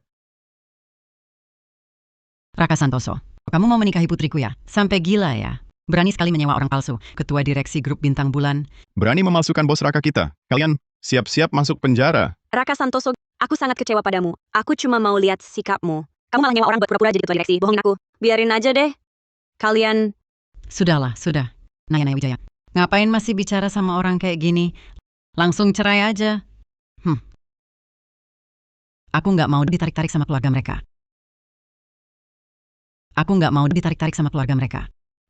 Raka Santoso, kamu mau menikahi putriku ya? Sampai gila ya. Berani sekali menyewa orang palsu, ketua direksi grup Bintang Bulan. Berani memalsukan bos Raka kita. Kalian, Siap-siap masuk penjara. Raka Santoso, aku sangat kecewa padamu. Aku cuma mau lihat sikapmu. Kamu malah nyewa orang buat pura-pura jadi ketua direksi. Bohongin aku. Biarin aja deh. Kalian... Sudahlah, sudah. Naya Wijaya. Ngapain masih bicara sama orang kayak gini? Langsung cerai aja. Aku nggak mau ditarik-tarik sama keluarga mereka.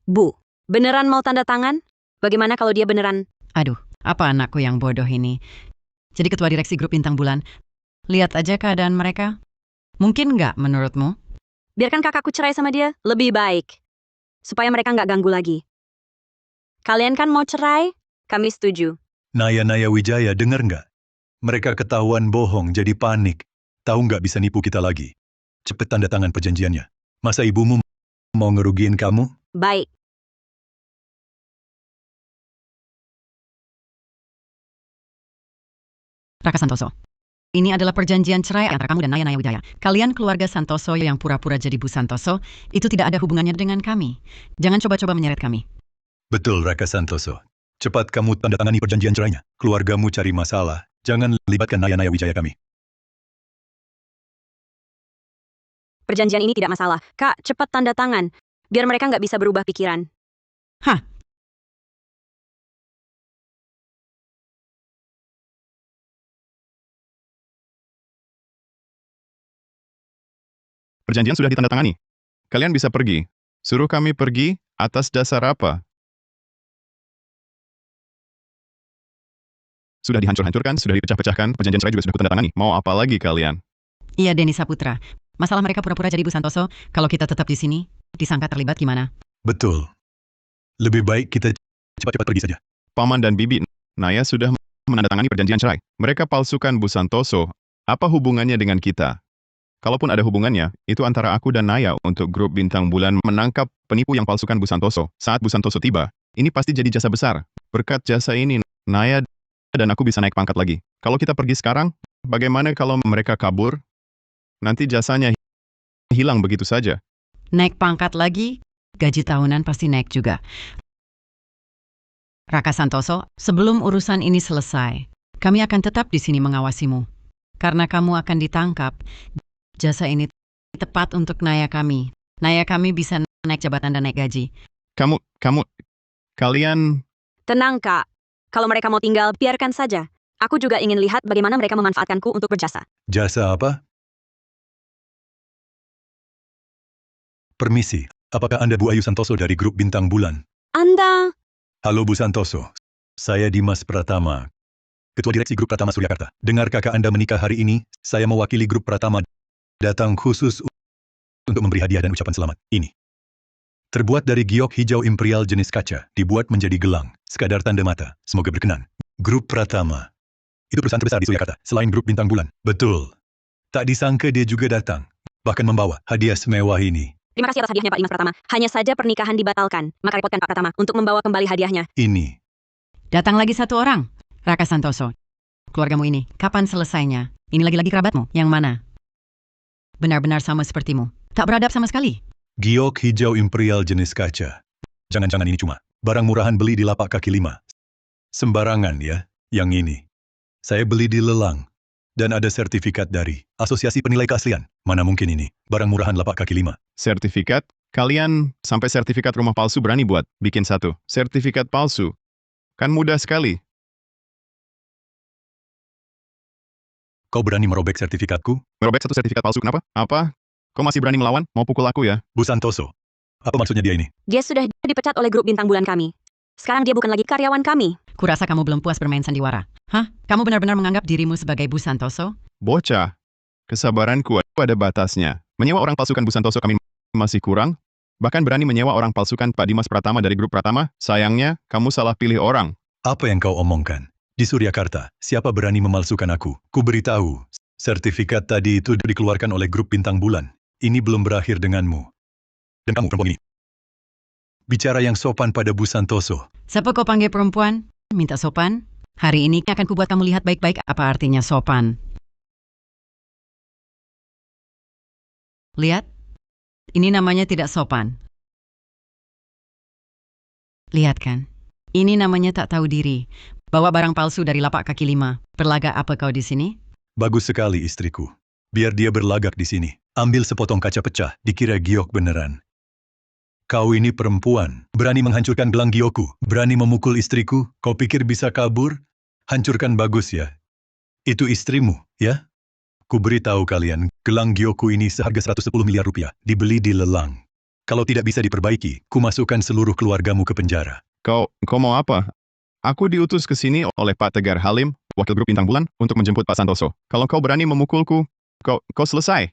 Bu, beneran mau tanda tangan? Bagaimana kalau dia beneran... Aduh, apa anakku yang bodoh ini? Jadi ketua direksi grup Bintang Bulan. Lihat aja keadaan mereka. Mungkin nggak menurutmu? Biarkan kakakku cerai sama dia, lebih baik. Supaya mereka nggak ganggu lagi. Kalian kan mau cerai? Kami setuju. Naya Wijaya, dengar nggak? Mereka ketahuan bohong jadi panik. Tahu nggak bisa nipu kita lagi. Cepet tanda tangan perjanjiannya. Masa ibumu mau ngerugiin kamu? Baik. Raka Santoso. Ini adalah perjanjian cerai antara kamu dan Naya Wijaya. Kalian keluarga Santoso yang pura-pura jadi Bu Santoso, itu tidak ada hubungannya dengan kami. Jangan coba-coba menyeret kami. Betul, Raka Santoso. Cepat kamu tanda tangani perjanjian cerainya. Keluargamu cari masalah. Jangan libatkan Naya Wijaya kami. Perjanjian ini tidak masalah. Kak, cepat tanda tangan. Biar mereka nggak bisa berubah pikiran. Hah? Perjanjian sudah ditandatangani. Kalian bisa pergi. Suruh kami pergi atas dasar apa? Sudah dihancur-hancurkan, sudah dipecah-pecahkan, perjanjian cerai juga sudah kutandatangani. Mau apa lagi kalian? Iya, Denny Saputra. Masalah mereka pura-pura jadi Bu Santoso, kalau kita tetap di sini, disangka terlibat gimana? Betul. Lebih baik kita cepat-cepat pergi saja. Paman dan Bibi, Naya sudah menandatangani perjanjian cerai. Mereka palsukan Bu Santoso. Apa hubungannya dengan kita? Kalaupun ada hubungannya, itu antara aku dan Naya untuk grup Bintang Bulan menangkap penipu yang palsukan Bu Santoso. Saat Bu Santoso tiba, ini pasti jadi jasa besar. Berkat jasa ini, Naya dan aku bisa naik pangkat lagi. Kalau kita pergi sekarang, bagaimana kalau mereka kabur? Nanti jasanya hilang begitu saja. Naik pangkat lagi, gaji tahunan pasti naik juga. Raka Santoso, sebelum urusan ini selesai, kami akan tetap di sini mengawasimu. Karena kamu akan ditangkap, jasa ini tepat untuk Naya kami. Naya kami bisa naik jabatan dan naik gaji. Kalian... Tenang, Kak. Kalau mereka mau tinggal, biarkan saja. Aku juga ingin lihat bagaimana mereka memanfaatkanku untuk berjasa. Jasa apa? Permisi, apakah Anda Bu Ayu Santoso dari grup Bintang Bulan? Anda... Halo Bu Santoso, saya Dimas Pratama, Ketua Direksi Grup Pratama Suryakarta. Dengar kakak Anda menikah hari ini, saya mewakili grup Pratama datang khusus untuk memberi hadiah dan ucapan selamat. Ini terbuat dari giok hijau imperial jenis kaca, dibuat menjadi gelang, sekadar tanda mata. Semoga berkenan. Grup Pratama itu perusahaan terbesar di Suryakarta, selain grup Bintang Bulan. Betul. Tak disangka dia juga datang, bahkan membawa hadiah semewah ini. Terima kasih atas hadiahnya Pak Dimas Pratama. Hanya saja pernikahan dibatalkan. Maka repotkan Pak Pratama untuk membawa kembali hadiahnya. Ini. Datang lagi satu orang, Raka Santoso. Keluargamu ini, kapan selesainya? Ini lagi-lagi kerabatmu, yang mana? Benar-benar sama sepertimu. Tak beradab sama sekali. Giok hijau imperial jenis kaca. Jangan-jangan ini cuma barang murahan beli di lapak kaki 5. Sembarangan ya, yang ini. Saya beli di lelang. Dan ada sertifikat dari Asosiasi Penilai Keaslian. Mana mungkin ini, barang murahan lapak kaki 5. Sertifikat? Kalian sampai sertifikat rumah palsu berani buat bikin satu. Sertifikat palsu. Kan mudah sekali. Kau berani merobek sertifikatku? Merobek satu sertifikat palsu kenapa? Apa? Kau masih berani melawan? Mau pukul aku ya? Bu Santoso, apa maksudnya dia ini? Dia sudah dipecat oleh grup Bintang Bulan kami. Sekarang dia bukan lagi karyawan kami. Kurasa kamu belum puas bermain sandiwara. Hah? Kamu benar-benar menganggap dirimu sebagai Bu Santoso? Bocah. Kesabaranku ada batasnya. Menyewa orang palsukan Bu Santoso kami masih kurang. Bahkan berani menyewa orang palsukan Pak Dimas Pratama dari grup Pratama. Sayangnya, kamu salah pilih orang. Apa yang kau omongkan? Di Suryakarta, siapa berani memalsukan aku? Ku beritahu, sertifikat tadi itu dikeluarkan oleh grup Bintang Bulan. Ini belum berakhir denganmu. Dan kamu perempuan ini. Bicara yang sopan pada Bu Santoso. Siapa kau panggil perempuan? Minta sopan? Hari ini akan kubuat kamu lihat baik-baik apa artinya sopan. Lihat, ini namanya tidak sopan. Lihat kan, ini namanya tak tahu diri. Bawa barang palsu dari lapak kaki 5. Berlagak apa kau di sini? Bagus sekali istriku. Biar dia berlagak di sini. Ambil sepotong kaca pecah, dikira giok beneran. Kau ini perempuan, berani menghancurkan gelang giokku, berani memukul istriku, kau pikir bisa kabur? Hancurkan bagus ya. Itu istrimu, ya? Ku beritahu kalian, gelang giokku ini seharga 110 miliar rupiah, dibeli di lelang. Kalau tidak bisa diperbaiki, ku masukkan seluruh keluargamu ke penjara. Kau mau apa? Aku diutus ke sini oleh Pak Tegar Halim, wakil grup Bintang Bulan, untuk menjemput Pak Santoso. Kalau kau berani memukulku, kau selesai.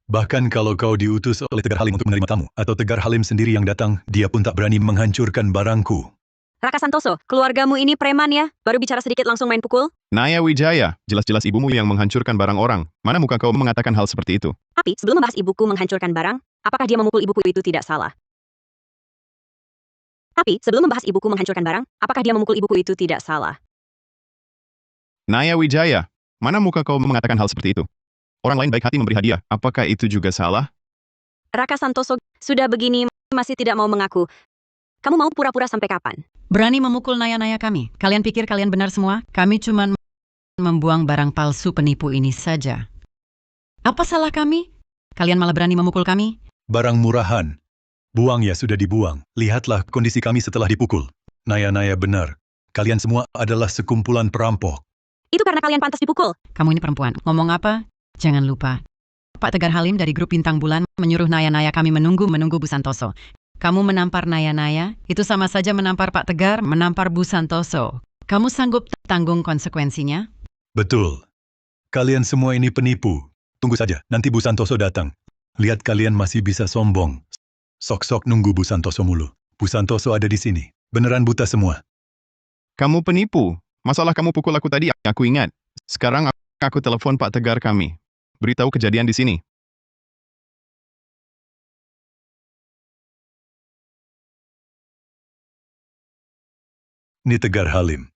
Bahkan kalau kau diutus oleh Tegar Halim untuk menerima tamu, atau Tegar Halim sendiri yang datang, dia pun tak berani menghancurkan barangku. Raka Santoso, keluargamu ini preman ya? Baru bicara sedikit langsung main pukul? Naya Wijaya, jelas-jelas ibumu yang menghancurkan barang orang. Mana muka kau mengatakan hal seperti itu? Tapi sebelum membahas ibuku menghancurkan barang, apakah dia memukul ibuku itu tidak salah? Naya Wijaya, mana muka kau mengatakan hal seperti itu? Orang lain baik hati memberi hadiah, apakah itu juga salah? Raka Santoso, sudah begini masih tidak mau mengaku. Kamu mau pura-pura sampai kapan? Berani memukul naya-naya kami. Kalian pikir kalian benar semua? Kami cuma membuang barang palsu penipu ini saja. Apa salah kami? Kalian malah berani memukul kami? Barang murahan. Buang ya sudah dibuang. Lihatlah kondisi kami setelah dipukul. Naya-naya benar. Kalian semua adalah sekumpulan perampok. Itu karena kalian pantas dipukul. Kamu ini perempuan. Ngomong apa? Jangan lupa. Pak Tegar Halim dari grup Bintang Bulan menyuruh naya-naya kami menunggu Bu Santoso. Kamu menampar naya-naya, itu sama saja menampar Pak Tegar, menampar Bu Santoso. Kamu sanggup tanggung konsekuensinya? Betul. Kalian semua ini penipu. Tunggu saja, nanti Bu Santoso datang. Lihat kalian masih bisa sombong. Sok-sok nunggu Bu Santoso mulu. Bu Santoso ada di sini. Beneran buta semua. Kamu penipu. Masalah kamu pukul aku tadi, aku ingat. Sekarang aku telepon Pak Tegar kami. Beritahu kejadian di sini. Ini Tegar Halim.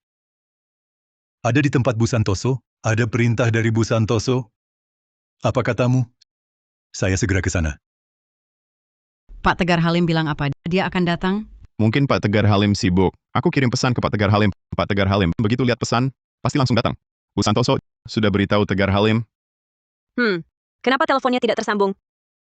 Ada di tempat Bu Santoso? Ada perintah dari Bu Santoso? Apa katamu? Saya segera ke sana. Pak Tegar Halim bilang apa? Dia akan datang? Mungkin Pak Tegar Halim sibuk. Aku kirim pesan ke Pak Tegar Halim. Pak Tegar Halim, begitu lihat pesan, pasti langsung datang. Bu Santoso, sudah beritahu Tegar Halim. Kenapa teleponnya tidak tersambung?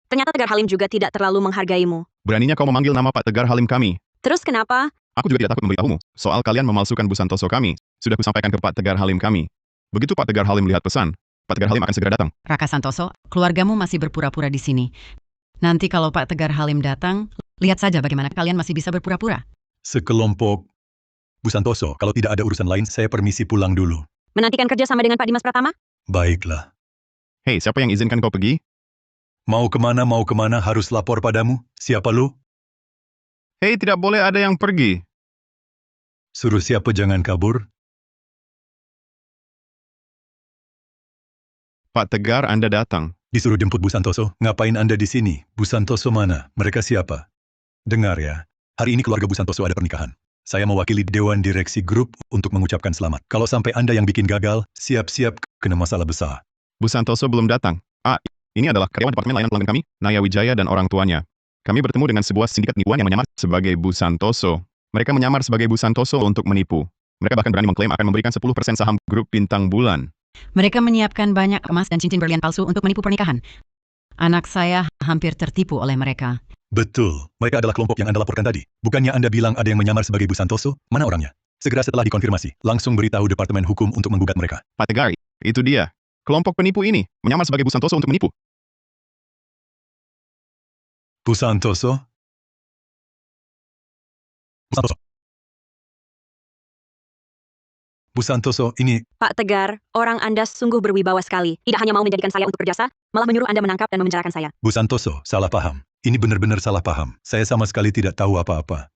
Ternyata Tegar Halim juga tidak terlalu menghargaimu. Beraninya kau memanggil nama Pak Tegar Halim kami. Terus kenapa? Aku juga tidak takut memberitahumu. Soal kalian memalsukan Bu Santoso kami, sudah kusampaikan ke Pak Tegar Halim kami. Begitu Pak Tegar Halim lihat pesan, Pak Tegar Halim akan segera datang. Raka Santoso, keluargamu masih berpura-pura di sini. Nanti kalau Pak Tegar Halim datang, lihat saja bagaimana kalian masih bisa berpura-pura. Sekelompok. Bu Santoso, kalau tidak ada urusan lain, saya permisi pulang dulu. Menantikan kerja sama dengan Pak Dimas Pratama? Baiklah. Hei, siapa yang izinkan kau pergi? Mau kemana, harus lapor padamu. Siapa lu? Hei, tidak boleh ada yang pergi. Suruh siapa jangan kabur? Pak Tegar, Anda datang. Disuruh jemput Bu Santoso. Ngapain Anda di sini? Bu Santoso mana? Mereka siapa? Dengar ya, hari ini keluarga Bu Santoso ada pernikahan. Saya mewakili Dewan Direksi Grup untuk mengucapkan selamat. Kalau sampai Anda yang bikin gagal, siap-siap kena masalah besar. Bu Santoso belum datang. Ini adalah karyawan Departemen Layanan Pelanggan kami, Naya Wijaya dan orang tuanya. Kami bertemu dengan sebuah sindikat penipuan yang menyamar sebagai Bu Santoso. Mereka menyamar sebagai Bu Santoso untuk menipu. Mereka bahkan berani mengklaim akan memberikan 10% saham grup Bintang Bulan. Mereka menyiapkan banyak emas dan cincin berlian palsu untuk menipu pernikahan. Anak saya hampir tertipu oleh mereka. Betul, mereka adalah kelompok yang Anda laporkan tadi. Bukannya Anda bilang ada yang menyamar sebagai Bu Santoso? Mana orangnya? Segera setelah dikonfirmasi, langsung beritahu Departemen Hukum untuk menggugat mereka. Pak Tegar, itu dia. Kelompok penipu ini menyamar sebagai Bu Santoso untuk menipu. Bu Santoso? Bu Santoso? Bu Santoso, ini... Pak Tegar, orang Anda sungguh berwibawa sekali. Tidak hanya mau menjadikan saya untuk berjasa, malah menyuruh Anda menangkap dan memenjarakan saya. Bu Santoso, salah paham. Ini benar-benar salah paham. Saya sama sekali tidak tahu apa-apa.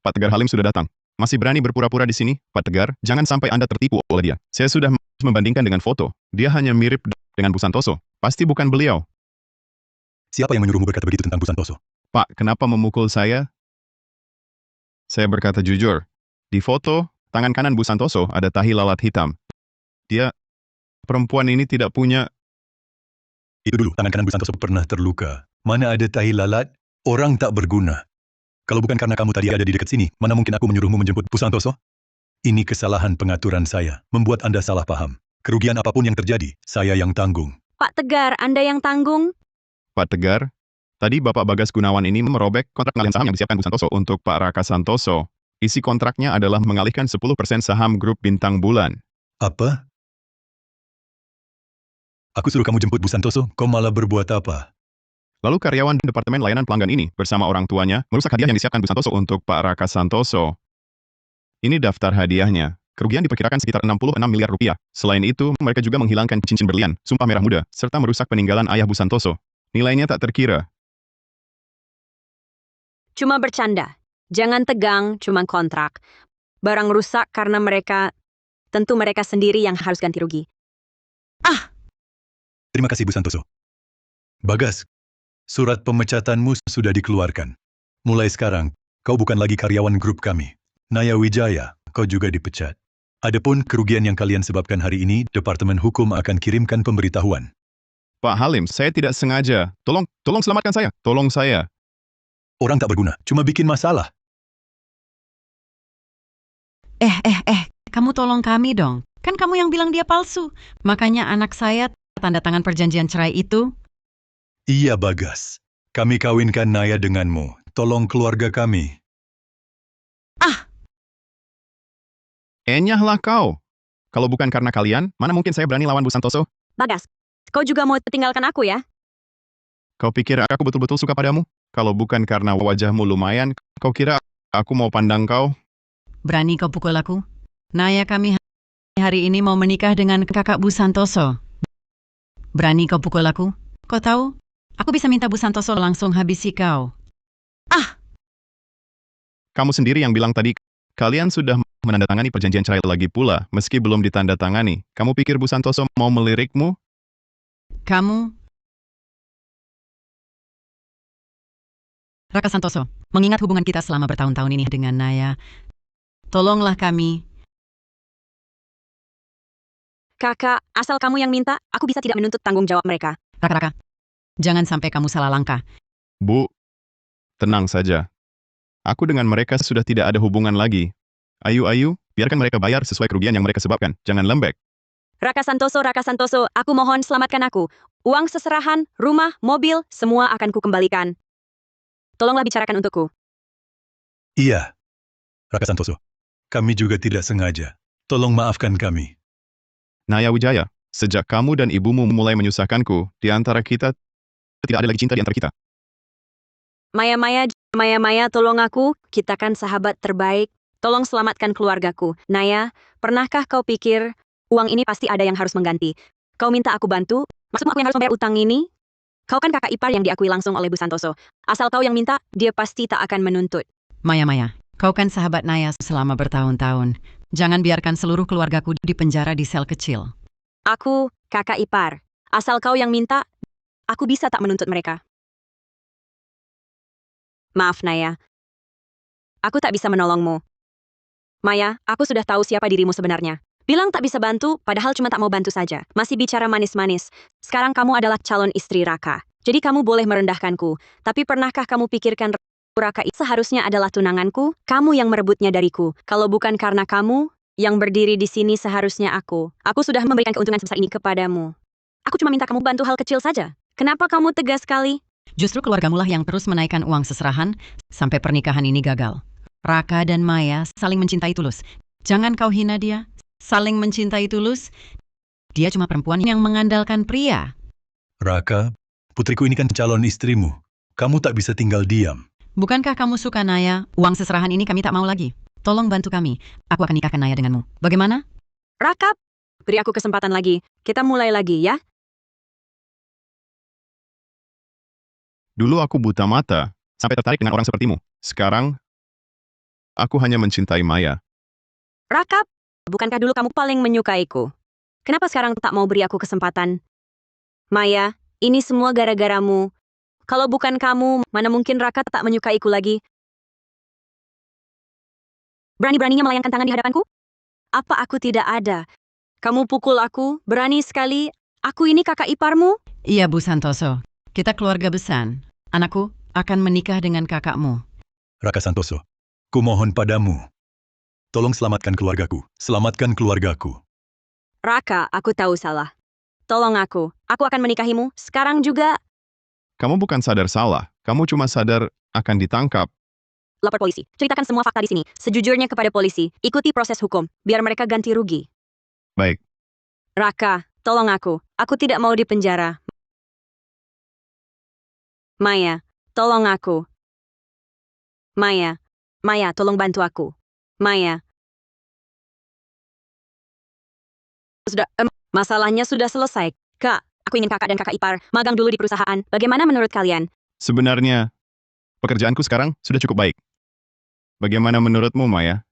Pak Tegar Halim sudah datang. Masih berani berpura-pura di sini, Pak Tegar? Jangan sampai Anda tertipu oleh dia. Saya sudah membandingkan dengan foto. Dia hanya mirip dengan Bu Santoso. Pasti bukan beliau. Siapa yang menyuruhmu berkata begitu tentang Bu Santoso? Pak, kenapa memukul saya? Saya berkata jujur. Di foto, tangan kanan Bu Santoso ada tahi lalat hitam. Perempuan ini tidak punya... Itu dulu, tangan kanan Bu Santoso pernah terluka. Mana ada tahi lalat? Orang tak berguna. Kalau bukan karena kamu tadi ada di dekat sini, mana mungkin aku menyuruhmu menjemput Bu Santoso? Ini kesalahan pengaturan saya, membuat Anda salah paham. Kerugian apapun yang terjadi, saya yang tanggung. Pak Tegar, Anda yang tanggung? Pak Tegar, tadi Bapak Bagas Gunawan ini merobek kontrak pengalihan saham yang disiapkan Bu Santoso untuk Pak Raka Santoso. Isi kontraknya adalah mengalihkan 10% saham grup Bintang Bulan. Apa? Aku suruh kamu jemput Bu Santoso, kau malah berbuat apa? Lalu karyawan Departemen Layanan Pelanggan ini bersama orang tuanya merusak hadiah yang disiapkan Bu Santoso untuk Pak Raka Santoso. Ini daftar hadiahnya. Kerugian diperkirakan sekitar 66 miliar rupiah. Selain itu, mereka juga menghilangkan cincin berlian, sumpah merah muda, serta merusak peninggalan ayah Bu Santoso. Nilainya tak terkira. Cuma bercanda. Jangan tegang, cuma kontrak. Barang rusak karena tentu mereka sendiri yang harus ganti rugi. Terima kasih Bu Santoso. Bagas, surat pemecatanmu sudah dikeluarkan. Mulai sekarang, kau bukan lagi karyawan grup kami. Naya Wijaya, kau juga dipecat. Adapun kerugian yang kalian sebabkan hari ini, Departemen Hukum akan kirimkan pemberitahuan. Pak Halim, saya tidak sengaja. Tolong selamatkan saya. Tolong saya. Orang tak berguna, cuma bikin masalah. Kamu tolong kami dong. Kan kamu yang bilang dia palsu. Makanya anak saya tanda tangan perjanjian cerai itu. Iya Bagas, kami kawinkan Naya denganmu. Tolong keluarga kami. Enyahlah kau. Kalau bukan karena kalian, mana mungkin saya berani lawan Bu Santoso? Bagas, kau juga mau tinggalkan aku ya? Kau pikir aku betul-betul suka padamu? Kalau bukan karena wajahmu lumayan, kau kira aku mau pandang kau? Berani kau pukul aku? Naya kami hari ini mau menikah dengan kakak Bu Santoso. Berani kau pukul aku? Kau tahu? Aku bisa minta Bu Santoso langsung habisi kau. Kamu sendiri yang bilang tadi, kalian sudah menandatangani perjanjian cerai lagi pula, meski belum ditandatangani. Kamu pikir Bu Santoso mau melirikmu? Kamu... Raka Santoso, mengingat hubungan kita selama bertahun-tahun ini dengan Naya, tolonglah kami. Kakak, asal kamu yang minta, aku bisa tidak menuntut tanggung jawab mereka. Raka, jangan sampai kamu salah langkah. Bu, tenang saja. Aku dengan mereka sudah tidak ada hubungan lagi. Ayu, biarkan mereka bayar sesuai kerugian yang mereka sebabkan. Jangan lembek. Raka Santoso, aku mohon selamatkan aku. Uang seserahan, rumah, mobil, semua akan kukembalikan. Tolonglah bicarakan untukku. Iya, Raka Santoso. Kami juga tidak sengaja. Tolong maafkan kami. Naya Wijaya, sejak kamu dan ibumu mulai menyusahkanku, di antara kita tidak ada lagi cinta di antara kita. Maya, tolong aku. Kita kan sahabat terbaik. Tolong selamatkan keluargaku. Naya, pernahkah kau pikir uang ini pasti ada yang harus mengganti? Kau minta aku bantu? Maksudmu aku yang harus membayar utang ini? Kau kan kakak ipar yang diakui langsung oleh Bu Santoso. Asal kau yang minta, dia pasti tak akan menuntut. Maya, kau kan sahabat Naya selama bertahun-tahun. Jangan biarkan seluruh keluargaku dipenjara di sel kecil. Aku, kakak ipar. Asal kau yang minta, aku bisa tak menuntut mereka. Maaf, Naya. Aku tak bisa menolongmu. Maya, aku sudah tahu siapa dirimu sebenarnya. Bilang tak bisa bantu, padahal cuma tak mau bantu saja. Masih bicara manis-manis. Sekarang kamu adalah calon istri Raka. Jadi kamu boleh merendahkanku. Tapi pernahkah kamu pikirkan Raka itu seharusnya adalah tunanganku? Kamu yang merebutnya dariku. Kalau bukan karena kamu, yang berdiri di sini seharusnya aku. Aku sudah memberikan keuntungan sebesar ini kepadamu. Aku cuma minta kamu bantu hal kecil saja. Kenapa kamu tegas sekali? Justru keluargamulah yang terus menaikkan uang seserahan sampai pernikahan ini gagal. Raka dan Maya saling mencintai tulus. Jangan kau hina dia. Saling mencintai tulus. Dia cuma perempuan yang mengandalkan pria. Raka, putriku ini kan calon istrimu. Kamu tak bisa tinggal diam. Bukankah kamu suka Naya? Uang seserahan ini kami tak mau lagi. Tolong bantu kami. Aku akan nikahkan Naya denganmu. Bagaimana? Raka, beri aku kesempatan lagi. Kita mulai lagi ya. Dulu aku buta mata, sampai tertarik dengan orang sepertimu. Sekarang, aku hanya mencintai Maya. Raka, bukankah dulu kamu paling menyukaiku? Kenapa sekarang tak mau beri aku kesempatan? Maya, ini semua gara-garamu. Kalau bukan kamu, mana mungkin Raka tak menyukaiku lagi? Berani-beraninya melayangkan tangan di hadapanku? Apa aku tidak ada? Kamu pukul aku, berani sekali. Aku ini kakak iparmu? Iya, Bu Santoso. Kita keluarga besar. Anakku akan menikah dengan kakakmu. Raka Santoso, kumohon padamu. Tolong selamatkan keluargaku. Selamatkan keluargaku. Raka, aku tahu salah. Tolong aku akan menikahimu sekarang juga. Kamu bukan sadar salah, kamu cuma sadar akan ditangkap. Lapor polisi, ceritakan semua fakta di sini, sejujurnya kepada polisi, ikuti proses hukum, biar mereka ganti rugi. Baik, Raka, tolong aku tidak mau dipenjara. Maya, tolong aku. Maya, tolong bantu aku. Maya. Masalahnya sudah selesai. Kak, aku ingin kakak dan kakak ipar magang dulu di perusahaan. Bagaimana menurut kalian? sebenarnya pekerjaanku sekarang sudah cukup baik. Bagaimana menurutmu, Maya?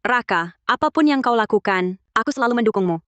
Raka, apapun yang kau lakukan, aku selalu mendukungmu.